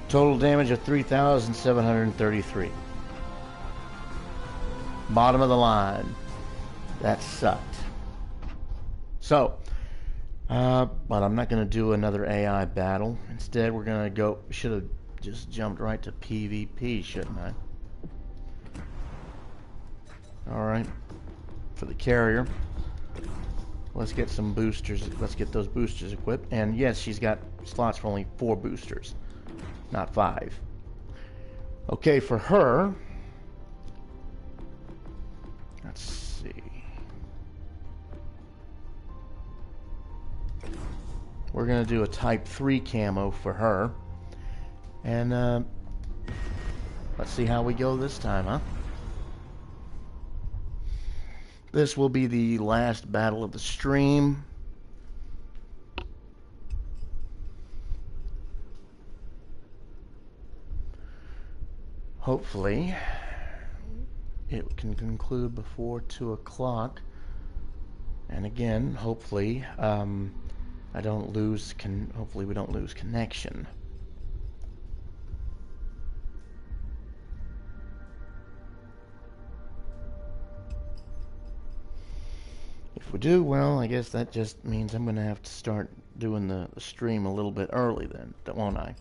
Total damage of 3,733. Bottom of the line. That sucked. So, but I'm not going to do another AI battle. Instead, we're going to go. Should have just jumped right to PvP, shouldn't I? Alright, for the carrier, let's get some boosters. Let's get those boosters equipped. And yes, she's got slots for only 4 boosters, not 5. Okay, for her, let's see. We're going to do a Type 3 camo for her. And let's see how we go this time, huh? This will be the last battle of the stream. Hopefully, it can conclude before 2 o'clock. And again, hopefully, I don't lose. Hopefully, we don't lose connection. If we do, well, I guess that just means I'm going to have to start doing the stream a little bit early then, won't I?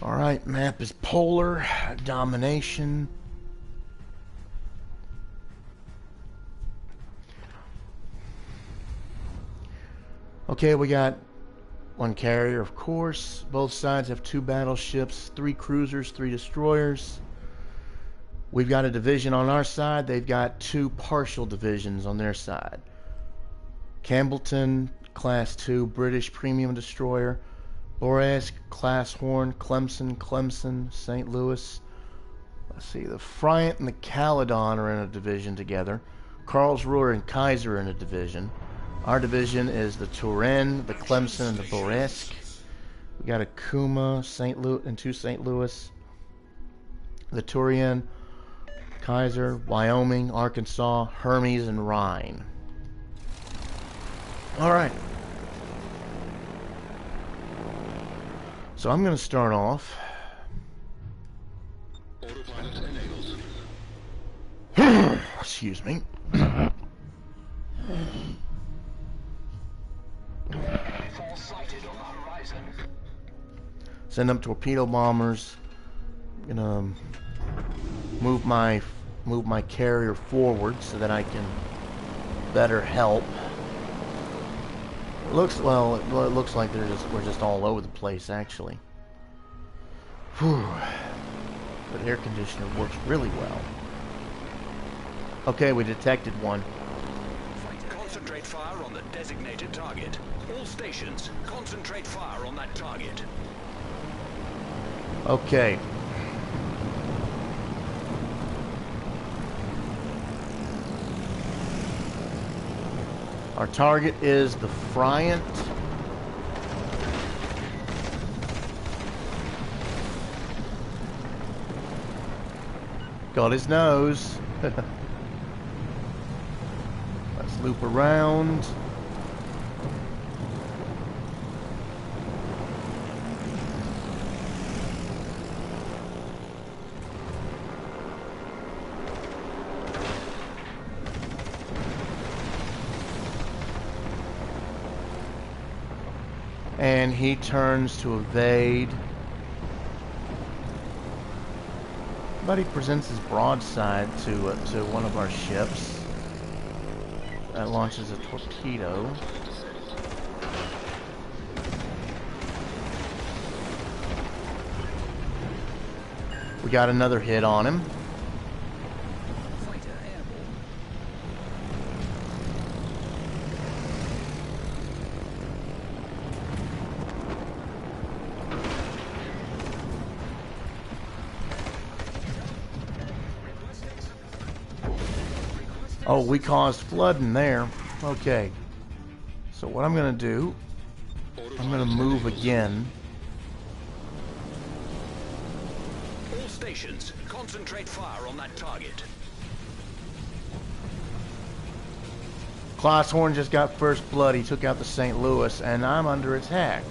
Alright, map is polar, domination. Okay, we got 1 carrier, of course. Both sides have 2 battleships, 3 cruisers, 3 destroyers. We've got a division on our side. They've got 2 partial divisions on their side. Campbellton, Class 2, British Premium Destroyer. Boresk, Classhorn, Clemson, St. Louis. Let's see, the Friant and the Caledon are in a division together. Karlsruhe and Kaiser are in a division. Our division is the Turenne, the Clemson, and the Boresk. We got Akuma, St. Louis, and 2 St. Louis. The Turian, Kaiser, Wyoming, Arkansas, Hermes, and Rhine. Alright. So I'm going to start off. Autopilot enabled. Excuse me. Fall sighted on the horizon. Send up torpedo bombers. Gonna move my carrier forward so that I can better help. It looks like we're just all over the place actually. Whew. But air conditioner works really well. Okay, we detected one. Concentrate fire on the designated target. All stations, concentrate fire on that target. Okay. Our target is the Friant. Got his nose. Let's loop around. And he turns to evade. But he presents his broadside to one of our ships. That launches a torpedo. We got another hit on him. Oh, we caused flooding there. Okay. So what I'm going to do, I'm going to move again. All stations, concentrate fire on that target. Classhorn just got first blood. He took out the St. Louis, and I'm under attack.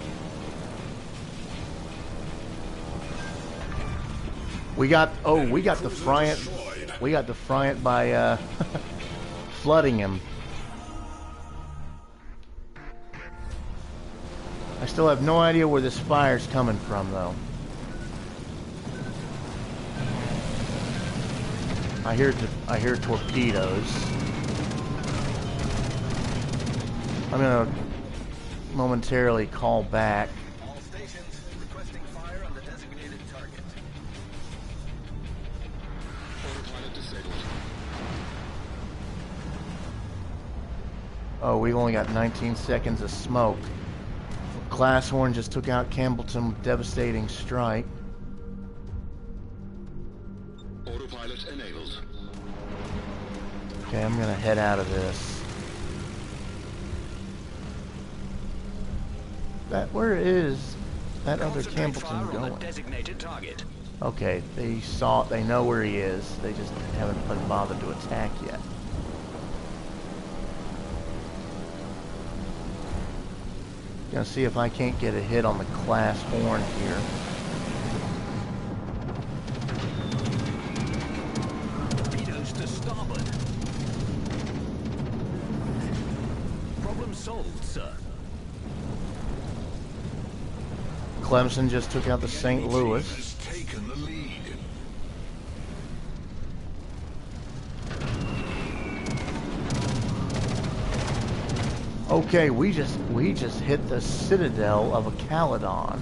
We got the Friant. We got the Friant by flooding him. I still have no idea where this fire's coming from, though. I hear torpedoes. I'm gonna momentarily call back. All stations, requesting fire on the designated target. Autopilot disabled. Oh, we've only got 19 seconds of smoke. Classhorn just took out Campbellton with devastating strike. Autopilot enabled. Okay, I'm gonna head out of this. Where is that other Concentrate Campbellton fire on the going? designated target. Okay, they know where he is. They just haven't bothered to attack yet. Gonna see if I can't get a hit on the Classhorn here. Torpedoes to starboard. Problem solved, sir. Clemson just took out the St. Louis. Has taken the lead. Okay, we just hit the citadel of a Caledon.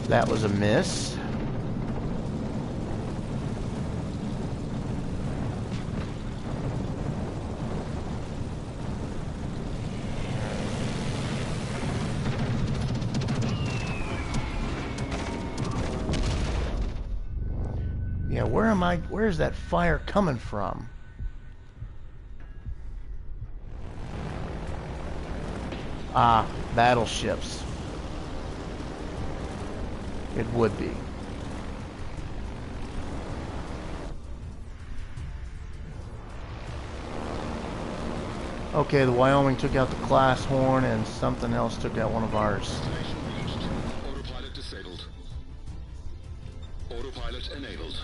That was a miss. Yeah, where's that fire coming from? Ah, battleships. It would be. Okay, the Wyoming took out the class horn and something else took out one of ours. Destination reached. Autopilot disabled. Autopilot enabled.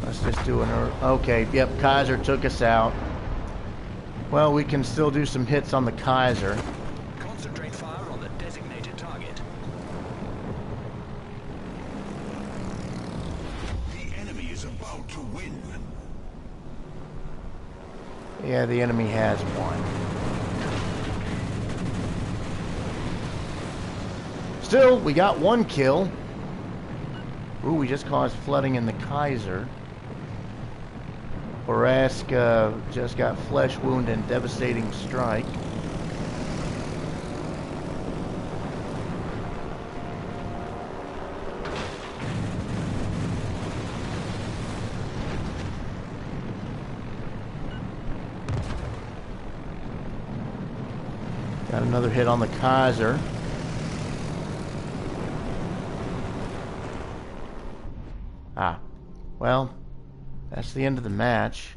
Let's just do an... Okay, yep, Kaiser took us out. Well, we can still do some hits on the Kaiser. Concentrate fire on the designated target. The enemy is about to win. Yeah, the enemy has won. Still, we got one kill. Ooh, we just caused flooding in the Kaiser. Borask just got flesh wound and devastating strike. Got another hit on the Kaiser. Ah, well, that's the end of the match.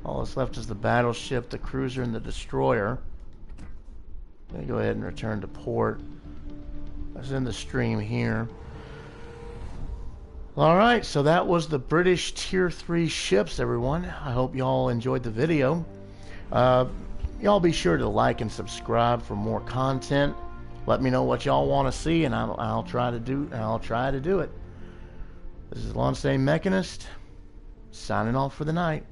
All that's left is the battleship, the cruiser, and the destroyer. I'm gonna go ahead and return to port. Let's end the stream here. Alright, so that was the British Tier 3 ships, everyone. I hope y'all enjoyed the video. Y'all be sure to like and subscribe for more content. Let me know what y'all want to see, and I'll try to do it. This is Lonsdale Mechanist, signing off for the night.